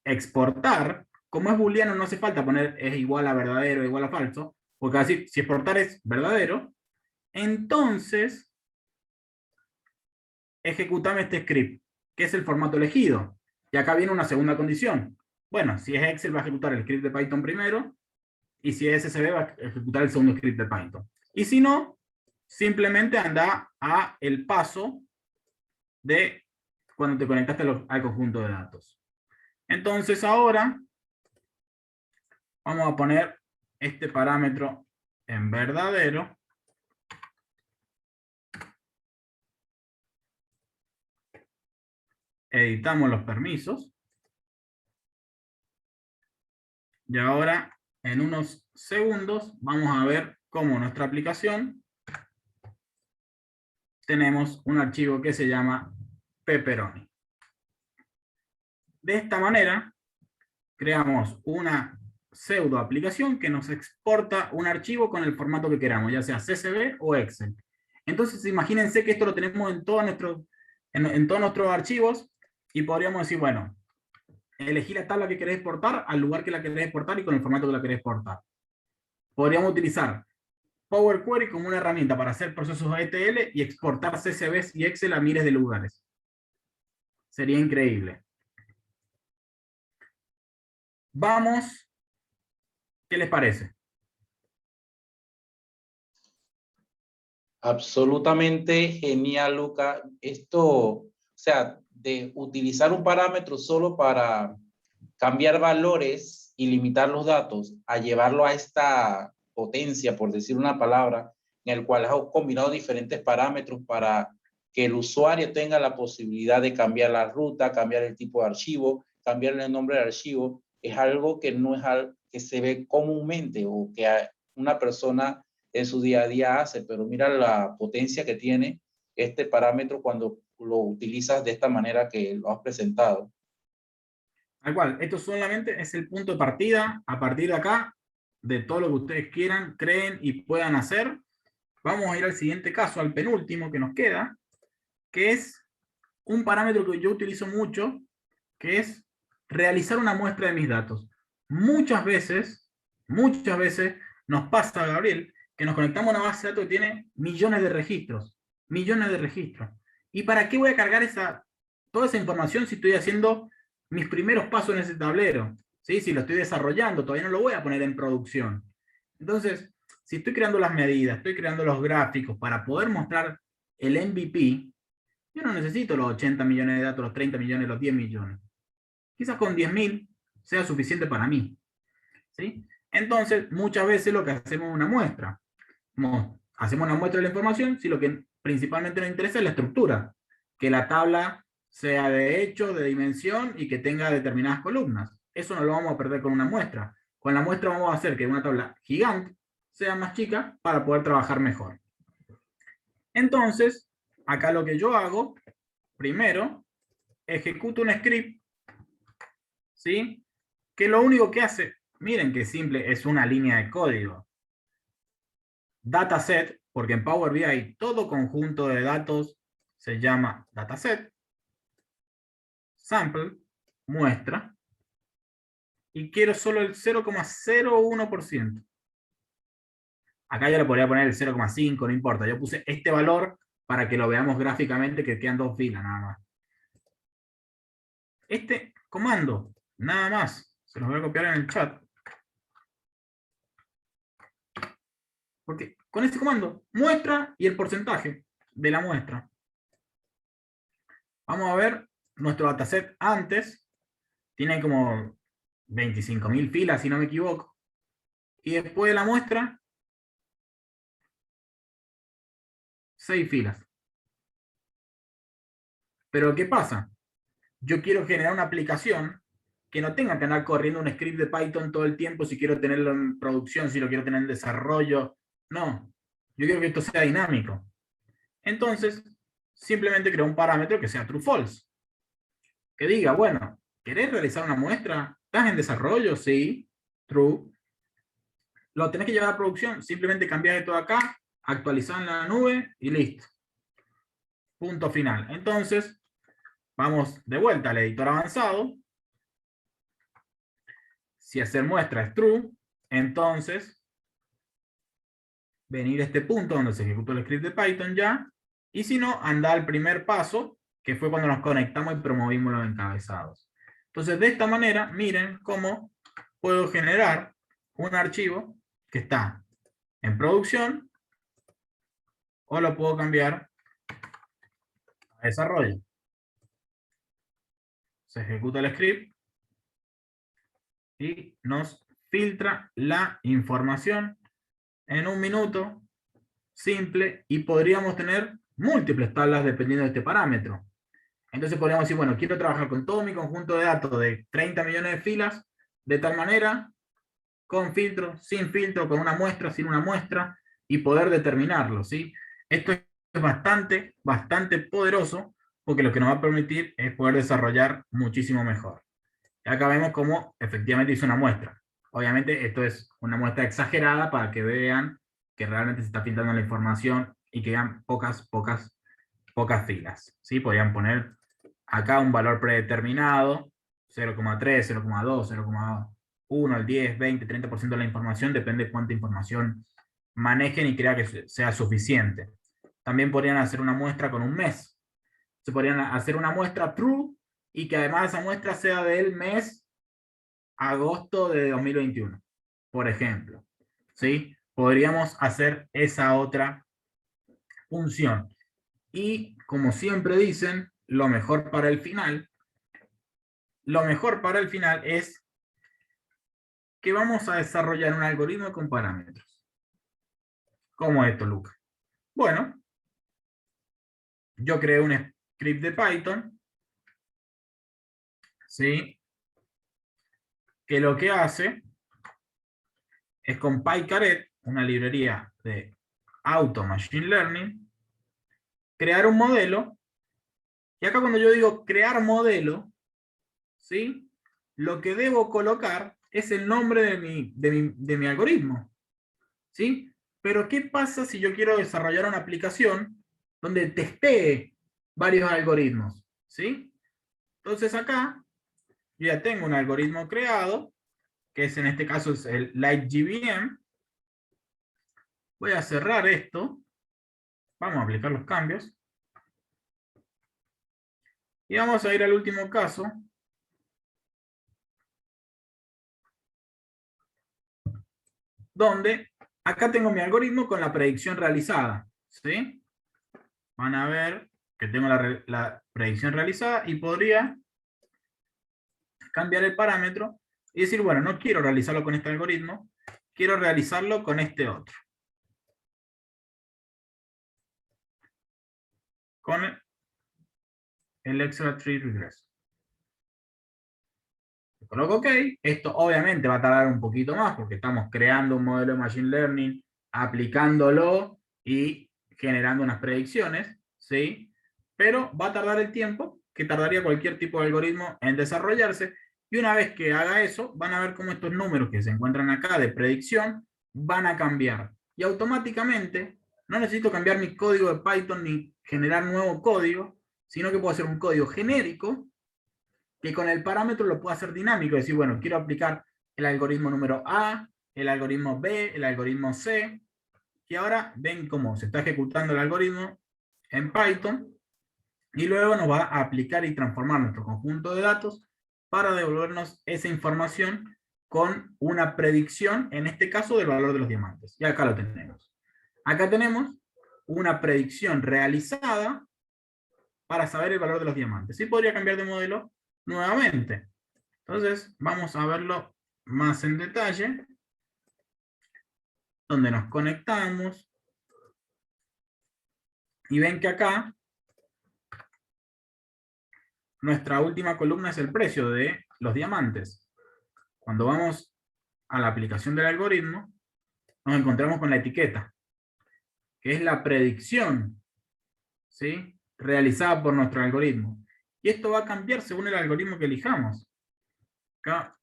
exportar, como es booleano no hace falta poner es igual a verdadero, igual a falso, porque así, si exportar es verdadero, entonces ejecutame este script, que es el formato elegido. Y acá viene una segunda condición. Bueno, si es Excel va a ejecutar el script de Python primero, y si es SSB va a ejecutar el segundo script de Python. Y si no, simplemente anda a el paso de cuando te conectaste al conjunto de datos. Entonces ahora vamos a poner este parámetro en verdadero. Editamos los permisos. Y ahora, en unos segundos, vamos a ver cómo nuestra aplicación tenemos un archivo que se llama pepperoni. De esta manera, creamos una pseudo aplicación que nos exporta un archivo con el formato que queramos, ya sea CSV o Excel. Entonces, imagínense que esto lo tenemos en todos nuestros archivos y podríamos decir, bueno, elegí la tabla que querés exportar al lugar que la querés exportar y con el formato que la querés exportar. Podríamos utilizar Power Query como una herramienta para hacer procesos ETL y exportar CSVs y Excel a miles de lugares. Sería increíble. Vamos, ¿qué les parece? Absolutamente genial, Luca. Esto, o sea, de utilizar un parámetro solo para cambiar valores y limitar los datos, a llevarlo a esta potencia, por decir una palabra, en el cual has combinado diferentes parámetros para que el usuario tenga la posibilidad de cambiar la ruta, cambiar el tipo de archivo, cambiar el nombre del archivo, es algo que no es algo que se ve comúnmente o que una persona en su día a día hace, pero mira la potencia que tiene este parámetro cuando lo utilizas de esta manera que lo has presentado. Tal cual, esto solamente es el punto de partida. A partir de acá, de todo lo que ustedes quieran, creen y puedan hacer, vamos a ir al siguiente caso, al penúltimo que nos queda, que es un parámetro que yo utilizo mucho, que es realizar una muestra de mis datos. Muchas veces nos pasa, Gabriel, que nos conectamos a una base de datos que tiene millones de registros. Millones de registros. ¿Y para qué voy a cargar toda esa información si estoy haciendo mis primeros pasos en ese tablero? ¿Sí? Si lo estoy desarrollando, todavía no lo voy a poner en producción. Entonces, si estoy creando las medidas, estoy creando los gráficos para poder mostrar el MVP, yo no necesito los 80 millones de datos, los 30 millones, los 10 millones. Quizás con 10.000 sea suficiente para mí. ¿Sí? Entonces, muchas veces lo que hacemos es una muestra. Hacemos una muestra de la información si lo que principalmente nos interesa es la estructura. Que la tabla sea de hecho, de dimensión y que tenga determinadas columnas. Eso no lo vamos a perder con una muestra. Con la muestra vamos a hacer que una tabla gigante sea más chica para poder trabajar mejor. Entonces, acá lo que yo hago, primero, ejecuto un script, ¿sí? Que lo único que hace, miren qué simple, es una línea de código. Dataset, porque en Power BI todo conjunto de datos se llama dataset. Sample, muestra. Y quiero solo el 0,01%. Acá yo le podría poner el 0,5, no importa. Yo puse este valor para que lo veamos gráficamente, que quedan dos filas nada más. Este comando, nada más, se los voy a copiar en el chat. Porque con este comando, muestra y el porcentaje de la muestra. Vamos a ver nuestro dataset antes. Tiene como 25.000 filas, si no me equivoco. Y después de la muestra, 6 filas. Pero ¿qué pasa? Yo quiero generar una aplicación que no tenga que andar corriendo un script de Python todo el tiempo si quiero tenerlo en producción, si lo quiero tener en desarrollo. No, yo quiero que esto sea dinámico. Entonces, simplemente creo un parámetro que sea true-false. Que diga, bueno, ¿querés realizar una muestra? ¿Estás en desarrollo? Sí, true. Lo tenés que llevar a producción, simplemente cambiar de todo acá, actualizar en la nube y listo. Punto final. Entonces, vamos de vuelta al editor avanzado. Si hacer muestra es true, entonces venir a este punto donde se ejecutó el script de Python ya, y si no, anda al primer paso, que fue cuando nos conectamos y promovimos los encabezados. Entonces, de esta manera, miren cómo puedo generar un archivo que está en producción, o lo puedo cambiar a desarrollo. Se ejecuta el script y nos filtra la información en un minuto, simple, y podríamos tener múltiples tablas dependiendo de este parámetro. Entonces podríamos decir, bueno, quiero trabajar con todo mi conjunto de datos de 30 millones de filas, de tal manera, con filtro, sin filtro, con una muestra, sin una muestra, y poder determinarlo, ¿sí? Esto es bastante poderoso, porque lo que nos va a permitir es poder desarrollar muchísimo mejor. Y acá vemos cómo efectivamente hizo una muestra. Obviamente esto es una muestra exagerada para que vean que realmente se está filtrando la información y que vean pocas filas, ¿sí? Podrían poner acá un valor predeterminado, 0,3, 0,2, 0,1, el 10, 20, 30% de la información, depende de cuánta información manejen y crea que sea suficiente. También podrían hacer una muestra con un mes. Se podrían hacer una muestra true y que además esa muestra sea del mes agosto de 2021, por ejemplo. ¿Sí? Podríamos hacer esa otra función. Y como siempre dicen, lo mejor para el final es que vamos a desarrollar un algoritmo con parámetros. ¿Cómo es esto, Luca? Bueno, yo creé un script de Python, ¿sí? Que lo que hace es con PyCaret, una librería de Auto Machine Learning, crear un modelo. Y acá cuando yo digo crear modelo, ¿sí? Lo que debo colocar es el nombre de mi algoritmo, ¿sí? Pero ¿qué pasa si yo quiero desarrollar una aplicación donde testee varios algoritmos, ¿sí? Entonces acá yo ya tengo un algoritmo creado, que es en este caso es el LightGBM. Voy a cerrar esto. Vamos a aplicar los cambios. Y vamos a ir al último caso. Donde acá tengo mi algoritmo con la predicción realizada, ¿sí? Van a ver que tengo la predicción realizada y podría cambiar el parámetro y decir, bueno, no quiero realizarlo con este algoritmo, quiero realizarlo con este otro. Con el Extra Tree Regression. Coloco OK. Esto obviamente va a tardar un poquito más porque estamos creando un modelo de Machine Learning, aplicándolo y generando unas predicciones, ¿sí? Pero va a tardar el tiempo que tardaría cualquier tipo de algoritmo en desarrollarse. Y una vez que haga eso, van a ver cómo estos números que se encuentran acá de predicción van a cambiar. Y automáticamente no necesito cambiar mi código de Python ni generar nuevo código, sino que puedo hacer un código genérico que con el parámetro lo puedo hacer dinámico, es decir, bueno, quiero aplicar el algoritmo número A, el algoritmo B, el algoritmo C, y ahora ven cómo se está ejecutando el algoritmo en Python, y luego nos va a aplicar y transformar nuestro conjunto de datos para devolvernos esa información con una predicción, en este caso del valor de los diamantes. Y acá lo tenemos. Acá tenemos una predicción realizada para saber el valor de los diamantes. Sí podría cambiar de modelo nuevamente. Entonces, vamos a verlo más en detalle, donde nos conectamos, y ven que acá nuestra última columna es el precio de los diamantes. Cuando vamos a la aplicación del algoritmo, nos encontramos con la etiqueta, que es la predicción, ¿sí?, realizada por nuestro algoritmo. Y esto va a cambiar según el algoritmo que elijamos. Acá,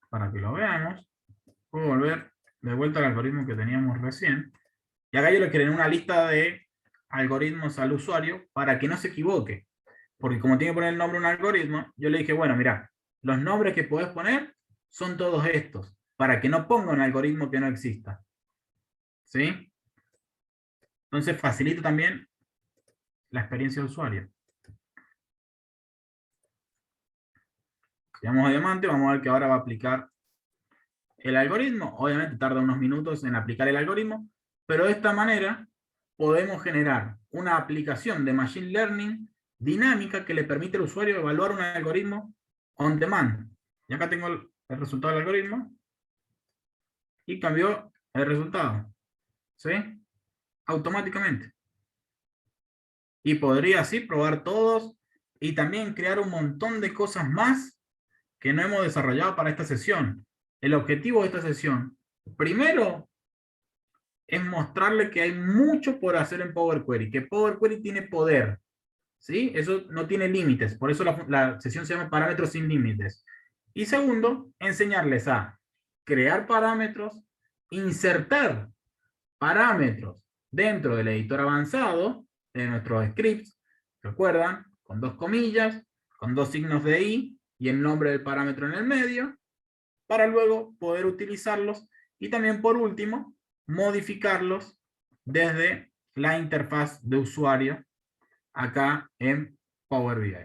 para que lo veamos, puedo volver de vuelta al algoritmo que teníamos recién. Y acá yo le creé una lista de algoritmos al usuario para que no se equivoque. Porque como tiene que poner el nombre de un algoritmo, yo le dije, bueno, mira, los nombres que podés poner son todos estos, para que no ponga un algoritmo que no exista. ¿Sí? Entonces facilita también la experiencia de usuario. Si vamos a diamante, vamos a ver que ahora va a aplicar el algoritmo. Obviamente tarda unos minutos en aplicar el algoritmo, pero de esta manera podemos generar una aplicación de Machine Learning dinámica que le permite al usuario evaluar un algoritmo on demand. Y acá tengo el resultado del algoritmo y cambió el resultado. ¿Sí? Automáticamente. Y podría así probar todos y también crear un montón de cosas más que no hemos desarrollado para esta sesión. El objetivo de esta sesión, primero, es mostrarle que hay mucho por hacer en Power Query, que Power Query tiene poder, ¿sí? Eso no tiene límites, por eso la sesión se llama parámetros sin límites. Y segundo, enseñarles a crear parámetros, insertar parámetros dentro del editor avanzado de nuestros scripts, recuerdan, con dos comillas, con dos signos de y el nombre del parámetro en el medio, para luego poder utilizarlos y también por último modificarlos desde la interfaz de usuario acá en Power BI.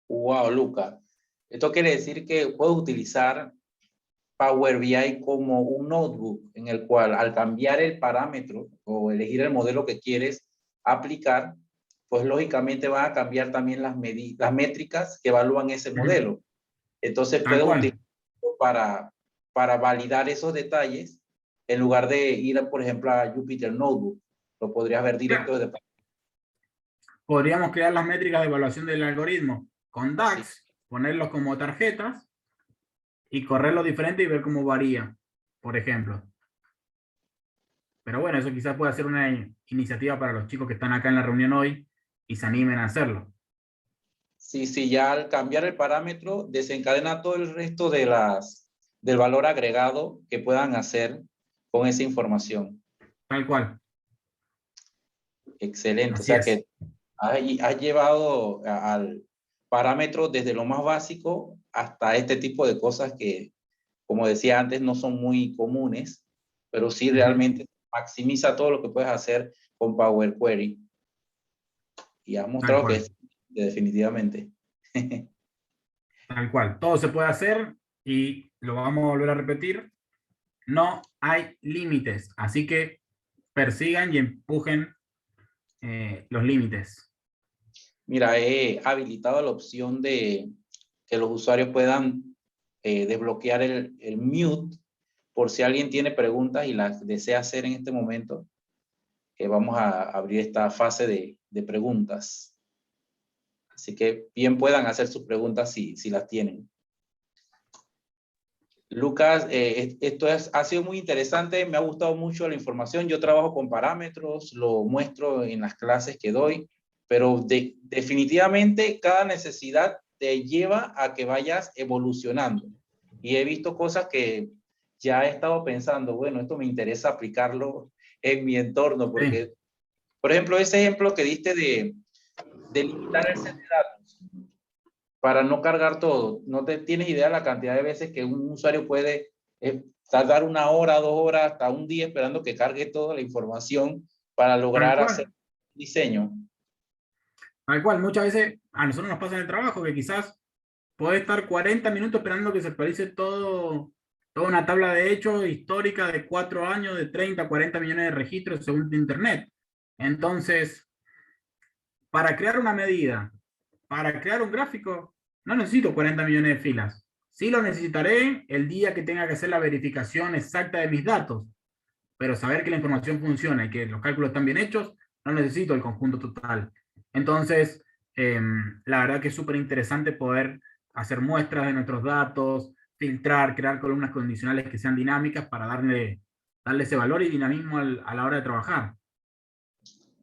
Wow, Luca. Esto quiere decir que puedo utilizar Power BI como un notebook en el cual al cambiar el parámetro o elegir el modelo que quieres aplicar, pues lógicamente van a cambiar también las métricas que evalúan ese modelo. Entonces Tal puedes cual. utilizarlo para validar esos detalles en lugar de ir, por ejemplo, a Jupyter Notebook. Lo podrías ver directo Claro. desde... Podríamos crear las métricas de evaluación del algoritmo con Sí. DAX, ponerlos como tarjetas y correrlo diferente y ver cómo varía, por ejemplo. Pero bueno, eso quizás pueda ser una iniciativa para los chicos que están acá en la reunión hoy y se animen a hacerlo. Sí, sí, ya al cambiar el parámetro desencadena todo el resto del valor agregado que puedan hacer con esa información. Tal cual. Excelente. O Así sea es. que has llevado al parámetro desde lo más básico hasta este tipo de cosas que, como decía antes, no son muy comunes, pero sí realmente maximiza todo lo que puedes hacer con Power Query. Y has Tal mostrado que cual. es definitivamente. Tal cual. Todo se puede hacer y lo vamos a volver a repetir. No hay límites. Así que persigan y empujen los límites. Mira, he habilitado la opción de que los usuarios puedan desbloquear el mute por si alguien tiene preguntas y las desea hacer en este momento. Vamos a abrir esta fase de preguntas. Así que bien puedan hacer sus preguntas si las tienen. Lucas, ha sido muy interesante, me ha gustado mucho la información. Yo trabajo con parámetros, lo muestro en las clases que doy, pero definitivamente cada necesidad te lleva a que vayas evolucionando. Y he visto cosas que ya he estado pensando, bueno, esto me interesa aplicarlo en mi entorno, Sí. porque, por ejemplo, ese ejemplo que diste de limitar el set de datos para no cargar todo. No te tienes idea la cantidad de veces que un usuario puede tardar 1 hora, 2 horas, hasta un día esperando que cargue toda la información para Tal lograr hacer cual. diseño. Tal cual. Muchas veces a nosotros nos pasa en el trabajo que quizás podés estar 40 minutos esperando que se actualice todo, toda una tabla de hechos histórica de 4 años, de 30, 40 millones de registros según Internet. Entonces, para crear una medida, para crear un gráfico, no necesito 40 millones de filas. Sí lo necesitaré el día que tenga que hacer la verificación exacta de mis datos, pero saber que la información funciona y que los cálculos están bien hechos, no necesito el conjunto total. Entonces, la verdad que es súper interesante poder hacer muestras de nuestros datos, filtrar, crear columnas condicionales que sean dinámicas para darle ese valor y dinamismo a la hora de trabajar.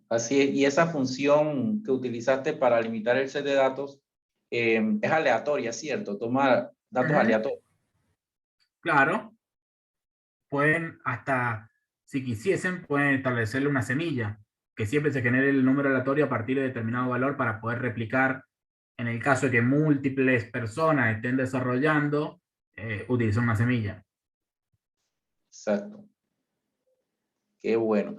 Así es, y esa función que utilizaste para limitar el set de datos es aleatoria, ¿cierto? Toma datos aleatorios. Claro, pueden hasta, si quisiesen, pueden establecerle una semilla, que siempre se genere el número aleatorio a partir de determinado valor para poder replicar en el caso de que múltiples personas estén desarrollando, utilizar una semilla. Exacto. Qué bueno.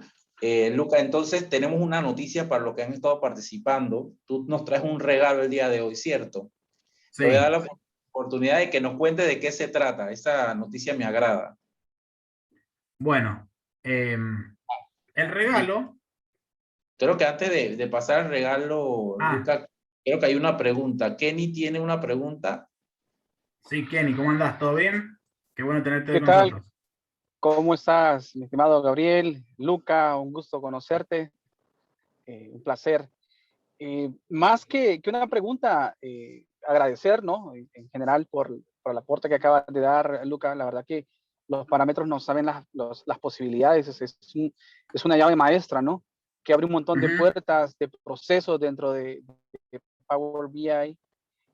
Luca, entonces tenemos una noticia para los que han estado participando. Tú nos traes un regalo el día de hoy, ¿cierto? Te voy a dar Sí, la oportunidad de que nos cuente de qué se trata. Esa noticia me agrada. bueno, el Y regalo, creo que antes de pasar el regalo, ah, Luca, creo que hay una pregunta. Kenny tiene una pregunta. sí, Kenny, ¿cómo andás? ¿Todo bien? Qué bueno tenerte hoy ¿Qué con tal? nosotros. ¿Cómo estás, mi estimado Gabriel? Luca, un gusto conocerte, un placer. Más que una pregunta, agradecer, ¿no? En general por el aporte que acabas de dar, Luca. La verdad que los parámetros no saben las posibilidades, es una llave maestra, ¿no? Que abre un montón de Ujú. puertas, de procesos dentro de Power BI.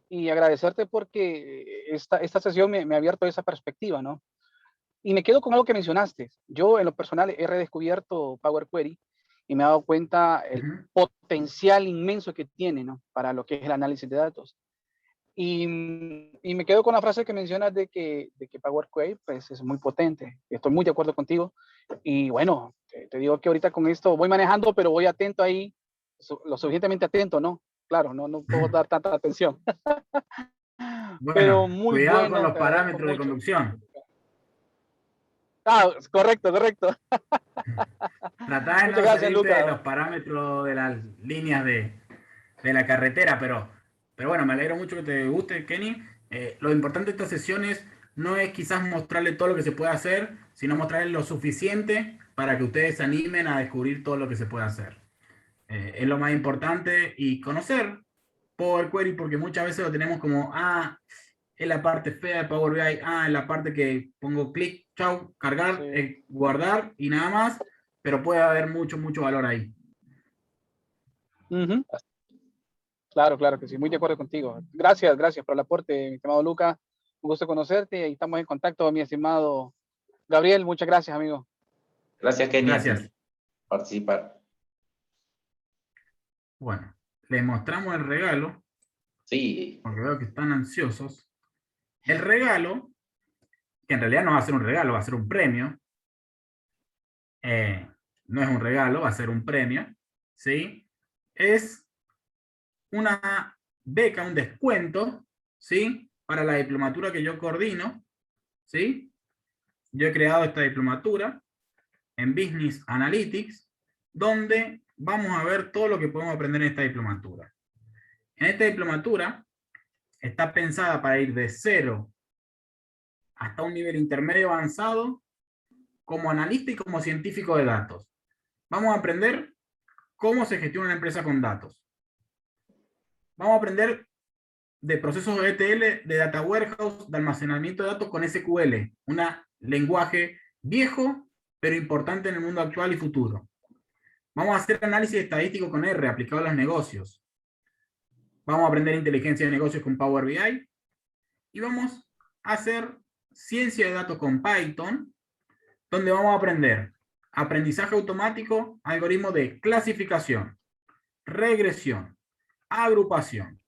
Y agradecerte porque esta sesión me ha abierto esa perspectiva, ¿no? Y me quedo con algo que mencionaste. Yo en lo personal he redescubierto Power Query y me he dado cuenta el Ujú. potencial inmenso que tiene, ¿no? Para lo que es el análisis de datos. Y me quedo con la frase que mencionas de que Power Query pues, es muy potente. Estoy muy de acuerdo contigo. Y bueno, te digo que ahorita con esto voy manejando, pero voy atento ahí, lo suficientemente atento, ¿no? Claro, no puedo dar tanta atención. Pero Bueno, muy cuidado con bueno, los te agradezco parámetros de mucho. conducción. Ah, correcto, correcto. Tratá de Muchas no gracias, salirte de Luca. los parámetros de las líneas de la carretera, pero bueno, me alegro mucho que te guste, Kenny. Lo importante de esta sesión no es quizás mostrarle todo lo que se puede hacer, sino mostrarle lo suficiente para que ustedes se animen a descubrir todo lo que se puede hacer. Es lo más importante y conocer Power Query porque muchas veces lo tenemos como, es la parte fea de Power BI, es la parte que pongo clic, chau, cargar, Sí. guardar y nada más, pero puede haber mucho, mucho valor ahí. Ujú. Claro, claro que sí, muy de acuerdo contigo. Gracias, gracias por el aporte, mi estimado Luca. Un gusto conocerte y estamos en contacto, mi estimado Gabriel. Muchas gracias, amigo. Gracias, Kenny, a ti Gracias. por participar. Bueno, les mostramos el regalo, Sí, porque veo que están ansiosos. El regalo, que en realidad no va a ser un regalo, va a ser un premio. No es un regalo, va a ser un premio, ¿sí? Es una beca, un descuento, ¿sí? Para la diplomatura que yo coordino, ¿sí? Yo he creado esta diplomatura en Business Analytics, donde vamos a ver todo lo que podemos aprender en esta diplomatura. En esta diplomatura está pensada para ir de 0 hasta un nivel intermedio avanzado como analista y como científico de datos. Vamos a aprender cómo se gestiona una empresa con datos. Vamos a aprender de procesos de ETL, de Data Warehouse, de almacenamiento de datos con SQL, un lenguaje viejo, pero importante en el mundo actual y futuro. Vamos a hacer análisis estadístico con R aplicado a los negocios. Vamos a aprender inteligencia de negocios con Power BI. Y vamos a hacer ciencia de datos con Python, donde vamos a aprender aprendizaje automático, algoritmo de clasificación, regresión, agrupación,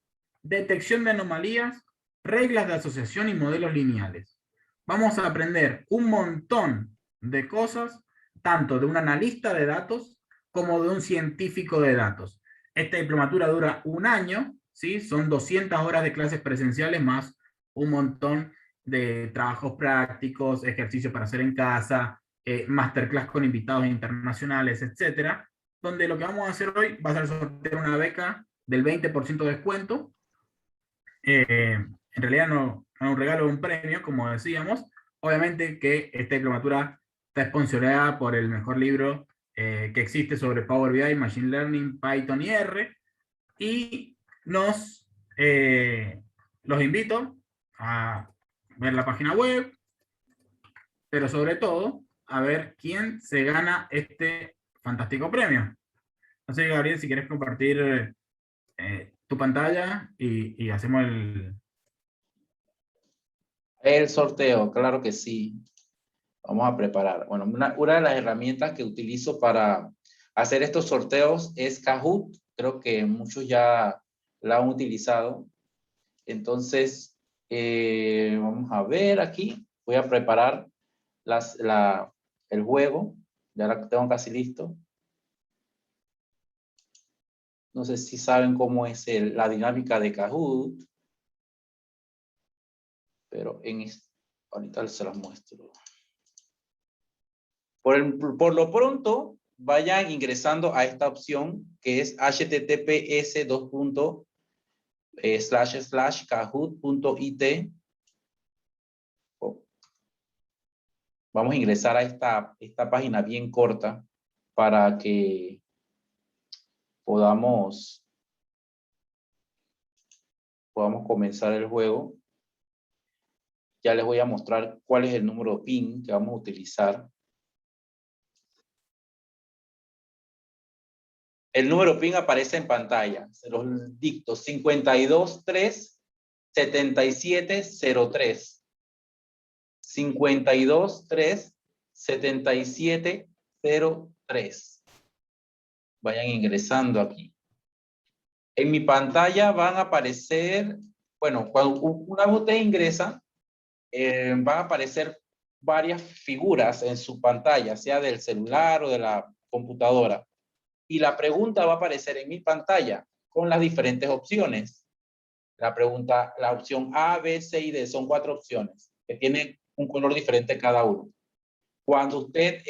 detección de anomalías, reglas de asociación y modelos lineales. Vamos a aprender un montón de cosas, tanto de un analista de datos como de un científico de datos. Esta diplomatura dura un año, ¿sí? Son 200 horas de clases presenciales más un montón de trabajos prácticos, ejercicios para hacer en casa, masterclass con invitados internacionales, etcétera, donde lo que vamos a hacer hoy va a ser sortear una beca del 20% de descuento. En realidad no es un regalo, un premio, como decíamos. Obviamente que esta diplomatura está sponsoreada por el mejor libro que existe sobre Power BI, Machine Learning, Python y R. Y los invito a ver la página web, pero sobre todo a ver quién se gana este fantástico premio. No sé, Gabriel, si quieres compartir tu pantalla y hacemos el sorteo, claro que sí. Vamos a preparar. Bueno, una de las herramientas que utilizo para hacer estos sorteos es Kahoot. Creo que muchos ya la han utilizado. Entonces, vamos a ver aquí. Voy a preparar el juego. Ya la tengo casi listo. No sé si saben cómo es la dinámica de Kahoot, pero ahorita se las muestro. Por lo pronto, vayan ingresando a esta opción que es https://kahoot.it. Vamos a ingresar a esta página bien corta para que podamos comenzar el juego. Ya les voy a mostrar cuál es el número PIN que vamos a utilizar. El número PIN aparece en pantalla. Se los dicto: 523-7703. 523-7703. Vayan ingresando aquí. En mi pantalla van a aparecer, bueno, cuando una vez usted ingresa, van a aparecer varias figuras en su pantalla, sea del celular o de la computadora. Y la pregunta va a aparecer en mi pantalla con las diferentes opciones. La opción A, B, C y D son 4 opciones que tienen un color diferente cada uno. Cuando usted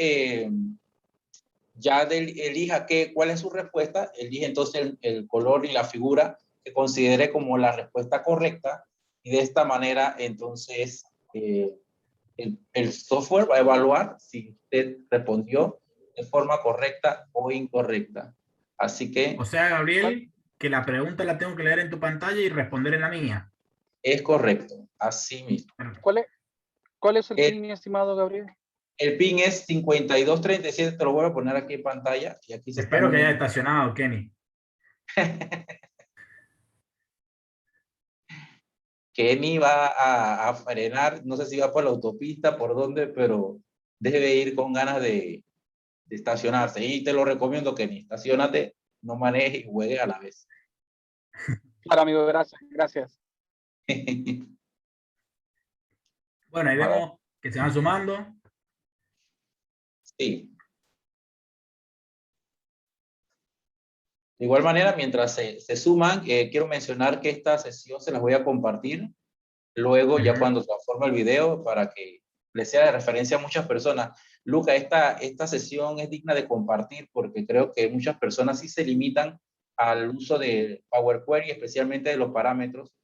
ya elija cuál es su respuesta, elige entonces el color y la figura que considere como la respuesta correcta, y de esta manera entonces el software va a evaluar si usted respondió de forma correcta o incorrecta. Así que... O sea, Gabriel, que la pregunta la tengo que leer en tu pantalla y responder en la mía. Es correcto, así mismo. ¿Cuál es el PIN, mi estimado Gabriel? El PIN es 5237, te lo voy a poner aquí en pantalla. Y aquí Espero que haya estacionado, Kenny. Kenny va a frenar, no sé si va por la autopista, por dónde, pero debe ir con ganas de estacionarse. Y te lo recomiendo, Kenny, estacionate, no manejes y juegue a la vez. Claro, amigo, gracias. Bueno, ahí vemos que se van sumando. Sí. De igual manera, mientras se suman, quiero mencionar que esta sesión se las voy a compartir luego, ya cuando se transforme el video, para que les sea de referencia a muchas personas. Luca, esta sesión es digna de compartir porque creo que muchas personas sí se limitan al uso de Power Query, especialmente de los parámetros,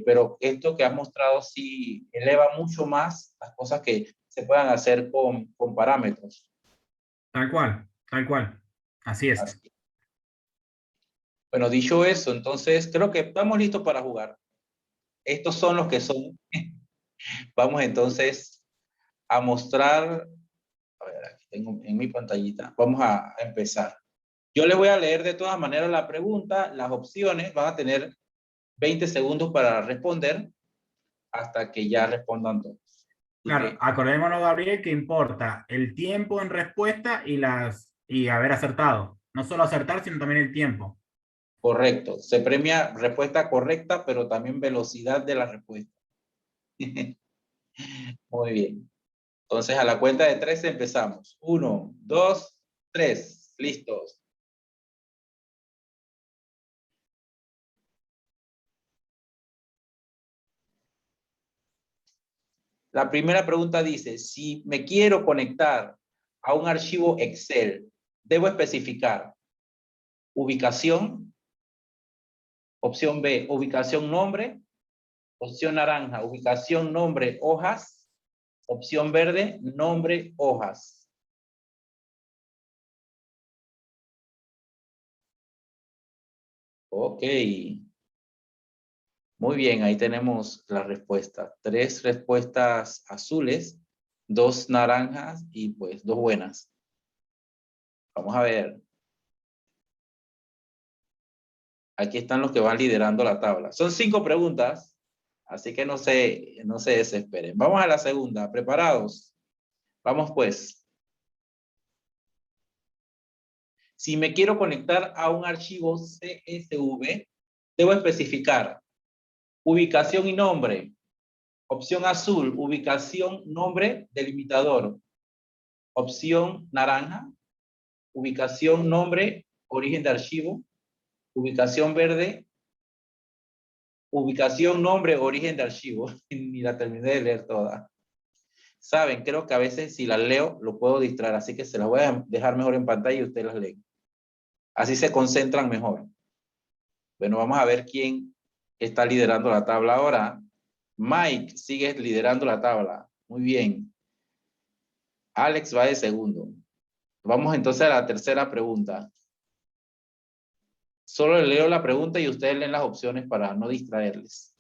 pero esto que has mostrado sí eleva mucho más las cosas que se puedan hacer con parámetros. Tal cual, tal cual. Así es. Así. Bueno, dicho eso, entonces creo que estamos listos para jugar. Estos son los que son. Vamos entonces a mostrar, a ver, aquí tengo en mi pantallita, vamos a empezar. Yo les voy a leer de todas maneras la pregunta, las opciones, van a tener 20 segundos para responder hasta que ya respondan todos. Claro, acordémonos, Gabriel, que importa el tiempo en respuesta y haber acertado. No solo acertar, sino también el tiempo. Correcto. Se premia respuesta correcta, pero también velocidad de la respuesta. Muy bien. Entonces, a la cuenta de 3 empezamos. 1, 2, 3. Listos. La primera pregunta dice, si me quiero conectar a un archivo Excel, debo especificar ubicación. Opción B, ubicación nombre. Opción naranja, ubicación nombre hojas. Opción verde, nombre hojas. Ok. Muy bien, ahí tenemos la respuesta. 3 respuestas azules, 2 naranjas y pues 2 buenas. Vamos a ver. Aquí están los que van liderando la tabla. Son 5 preguntas, así que no se desesperen. Vamos a la segunda. ¿Preparados? Vamos pues. Si me quiero conectar a un archivo CSV, debo especificar ubicación y nombre. Opción azul, ubicación, nombre, delimitador. opción naranja, ubicación nombre, origen de archivo, ubicación verde, ubicación nombre, origen de archivo. Ni la terminé de leer toda. Saben, creo que a veces si las leo lo puedo distraer, así que se las voy a dejar mejor en pantalla y ustedes las leen. Así se concentran mejor. Bueno, vamos a ver quién está liderando la tabla ahora. Mike sigue liderando la tabla. Muy bien. Alex va de segundo. Vamos entonces a la tercera pregunta. Solo leo la pregunta y ustedes leen las opciones para no distraerles.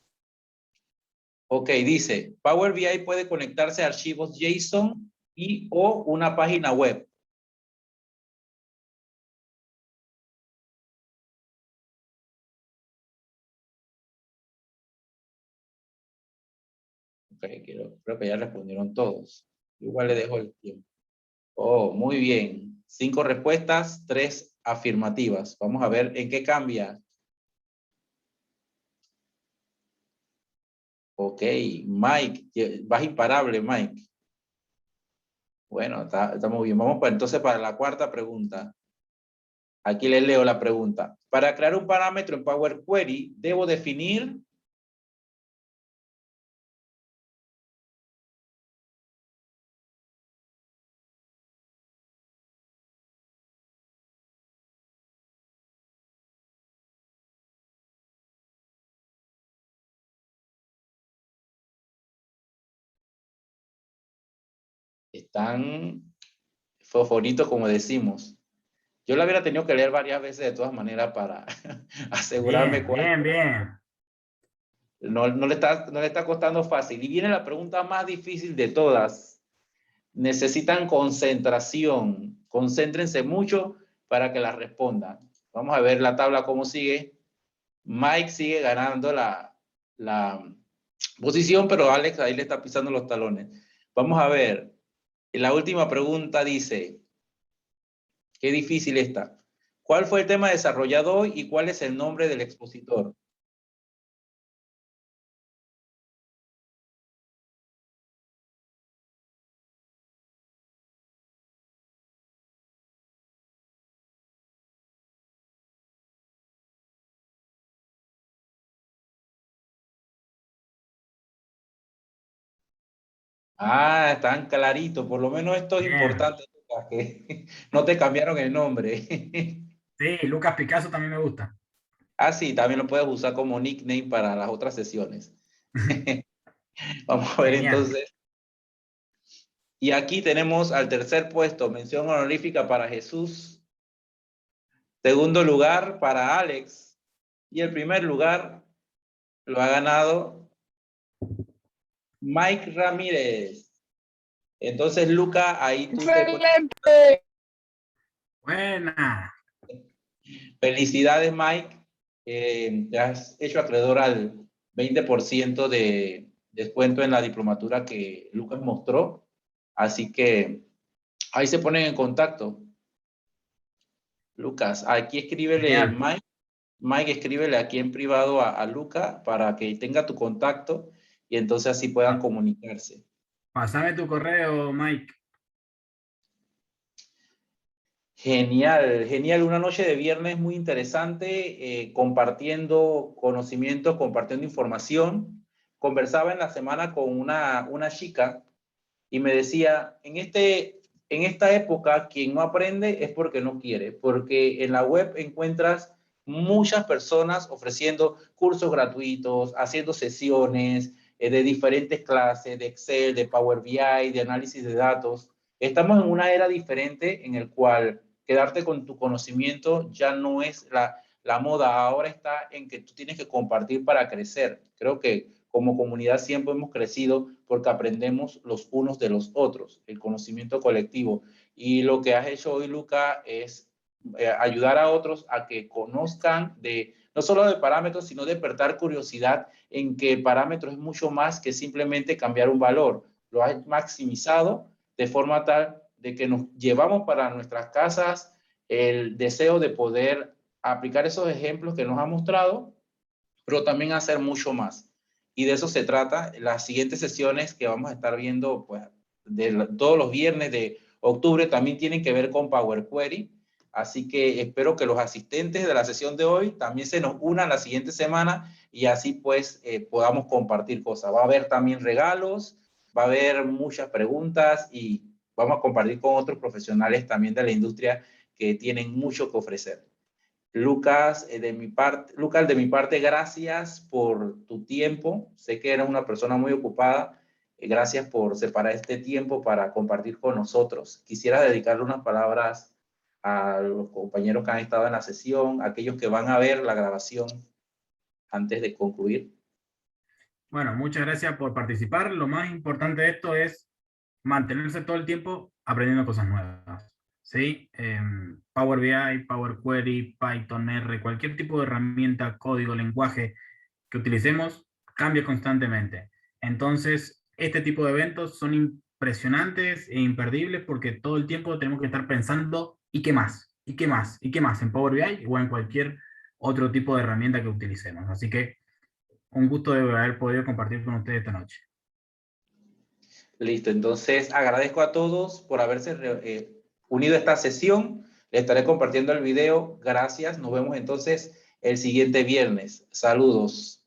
Ok, dice, Power BI puede conectarse a archivos JSON y o una página web. Ok, creo que ya respondieron todos. Igual le dejo el tiempo. Oh, muy bien. 5 respuestas, 3 afirmativas. Vamos a ver en qué cambia. Ok, Mike, vas imparable, Mike. Bueno, está muy bien. Vamos entonces para la cuarta pregunta. Aquí les leo la pregunta. Para crear un parámetro en Power Query, debo definir... Están fosforitos, como decimos. Yo la hubiera tenido que leer varias veces de todas maneras para asegurarme Bien, bien. No le está costando fácil. Y viene la pregunta más difícil de todas. Necesitan concentración. Concéntrense mucho para que la respondan. Vamos a ver la tabla cómo sigue. Mike sigue ganando la posición, pero Alex ahí le está pisando los talones. Vamos a ver. La última pregunta dice, qué difícil está. ¿Cuál fue el tema desarrollado hoy y cuál es el nombre del expositor? Ah, están claritos. Por lo menos esto es Bien. importante, Lucas, que no te cambiaron el nombre. Sí, Lucas Picasso también me gusta. Ah, sí, también lo puedes usar como nickname para las otras sesiones. Vamos a ver Genial. entonces. Y aquí tenemos al tercer puesto, mención honorífica para Jesús. Segundo lugar para Alex. Y el primer lugar lo ha ganado Mike Ramírez. Entonces, Luca, ahí tú te puedes... ¡Excelente! Buena. Felicidades, Mike. Te has hecho acreedor al 20% de descuento en la diplomatura que Lucas mostró. Así que ahí se ponen en contacto. Lucas, aquí escríbele, Genial. Mike. Mike, escríbele aquí en privado a Lucas para que tenga tu contacto y entonces así puedan comunicarse. Pásame tu correo, Mike. Genial, genial. Una noche de viernes muy interesante, compartiendo conocimientos, compartiendo información. Conversaba en la semana con una chica y me decía, en esta época, quien no aprende es porque no quiere, porque en la web encuentras muchas personas ofreciendo cursos gratuitos, haciendo sesiones de diferentes clases, de Excel, de Power BI, de análisis de datos. Estamos en una era diferente en el cual quedarte con tu conocimiento ya no es la moda, ahora está en que tú tienes que compartir para crecer. Creo que como comunidad siempre hemos crecido porque aprendemos los unos de los otros, el conocimiento colectivo. Y lo que has hecho hoy, Luca, es ayudar a otros a que conozcan no solo de parámetros, sino despertar curiosidad en que parámetros es mucho más que simplemente cambiar un valor. Lo has maximizado de forma tal de que nos llevamos para nuestras casas el deseo de poder aplicar esos ejemplos que nos ha mostrado, pero también hacer mucho más. Y de eso se trata las siguientes sesiones que vamos a estar viendo, pues, todos los viernes de octubre también tienen que ver con Power Query. Así que espero que los asistentes de la sesión de hoy también se nos unan la siguiente semana y así pues podamos compartir cosas. Va a haber también regalos, va a haber muchas preguntas y vamos a compartir con otros profesionales también de la industria que tienen mucho que ofrecer. Lucas, de mi parte, gracias por tu tiempo. Sé que eres una persona muy ocupada. Gracias por separar este tiempo para compartir con nosotros. Quisiera dedicarle unas palabras a los compañeros que han estado en la sesión, a aquellos que van a ver la grabación antes de concluir. Bueno, muchas gracias por participar. Lo más importante de esto es mantenerse todo el tiempo aprendiendo cosas nuevas. ¿Sí? Power BI, Power Query, Python, R, cualquier tipo de herramienta, código, lenguaje que utilicemos, cambia constantemente. Entonces, este tipo de eventos son impresionantes e imperdibles porque todo el tiempo tenemos que estar pensando ¿y qué más? ¿Y qué más? ¿Y qué más? En Power BI o en cualquier otro tipo de herramienta que utilicemos. Así que un gusto de haber podido compartir con ustedes esta noche. Listo, entonces agradezco a todos por haberse unido a esta sesión. Les estaré compartiendo el video. Gracias. Nos vemos entonces el siguiente viernes. Saludos.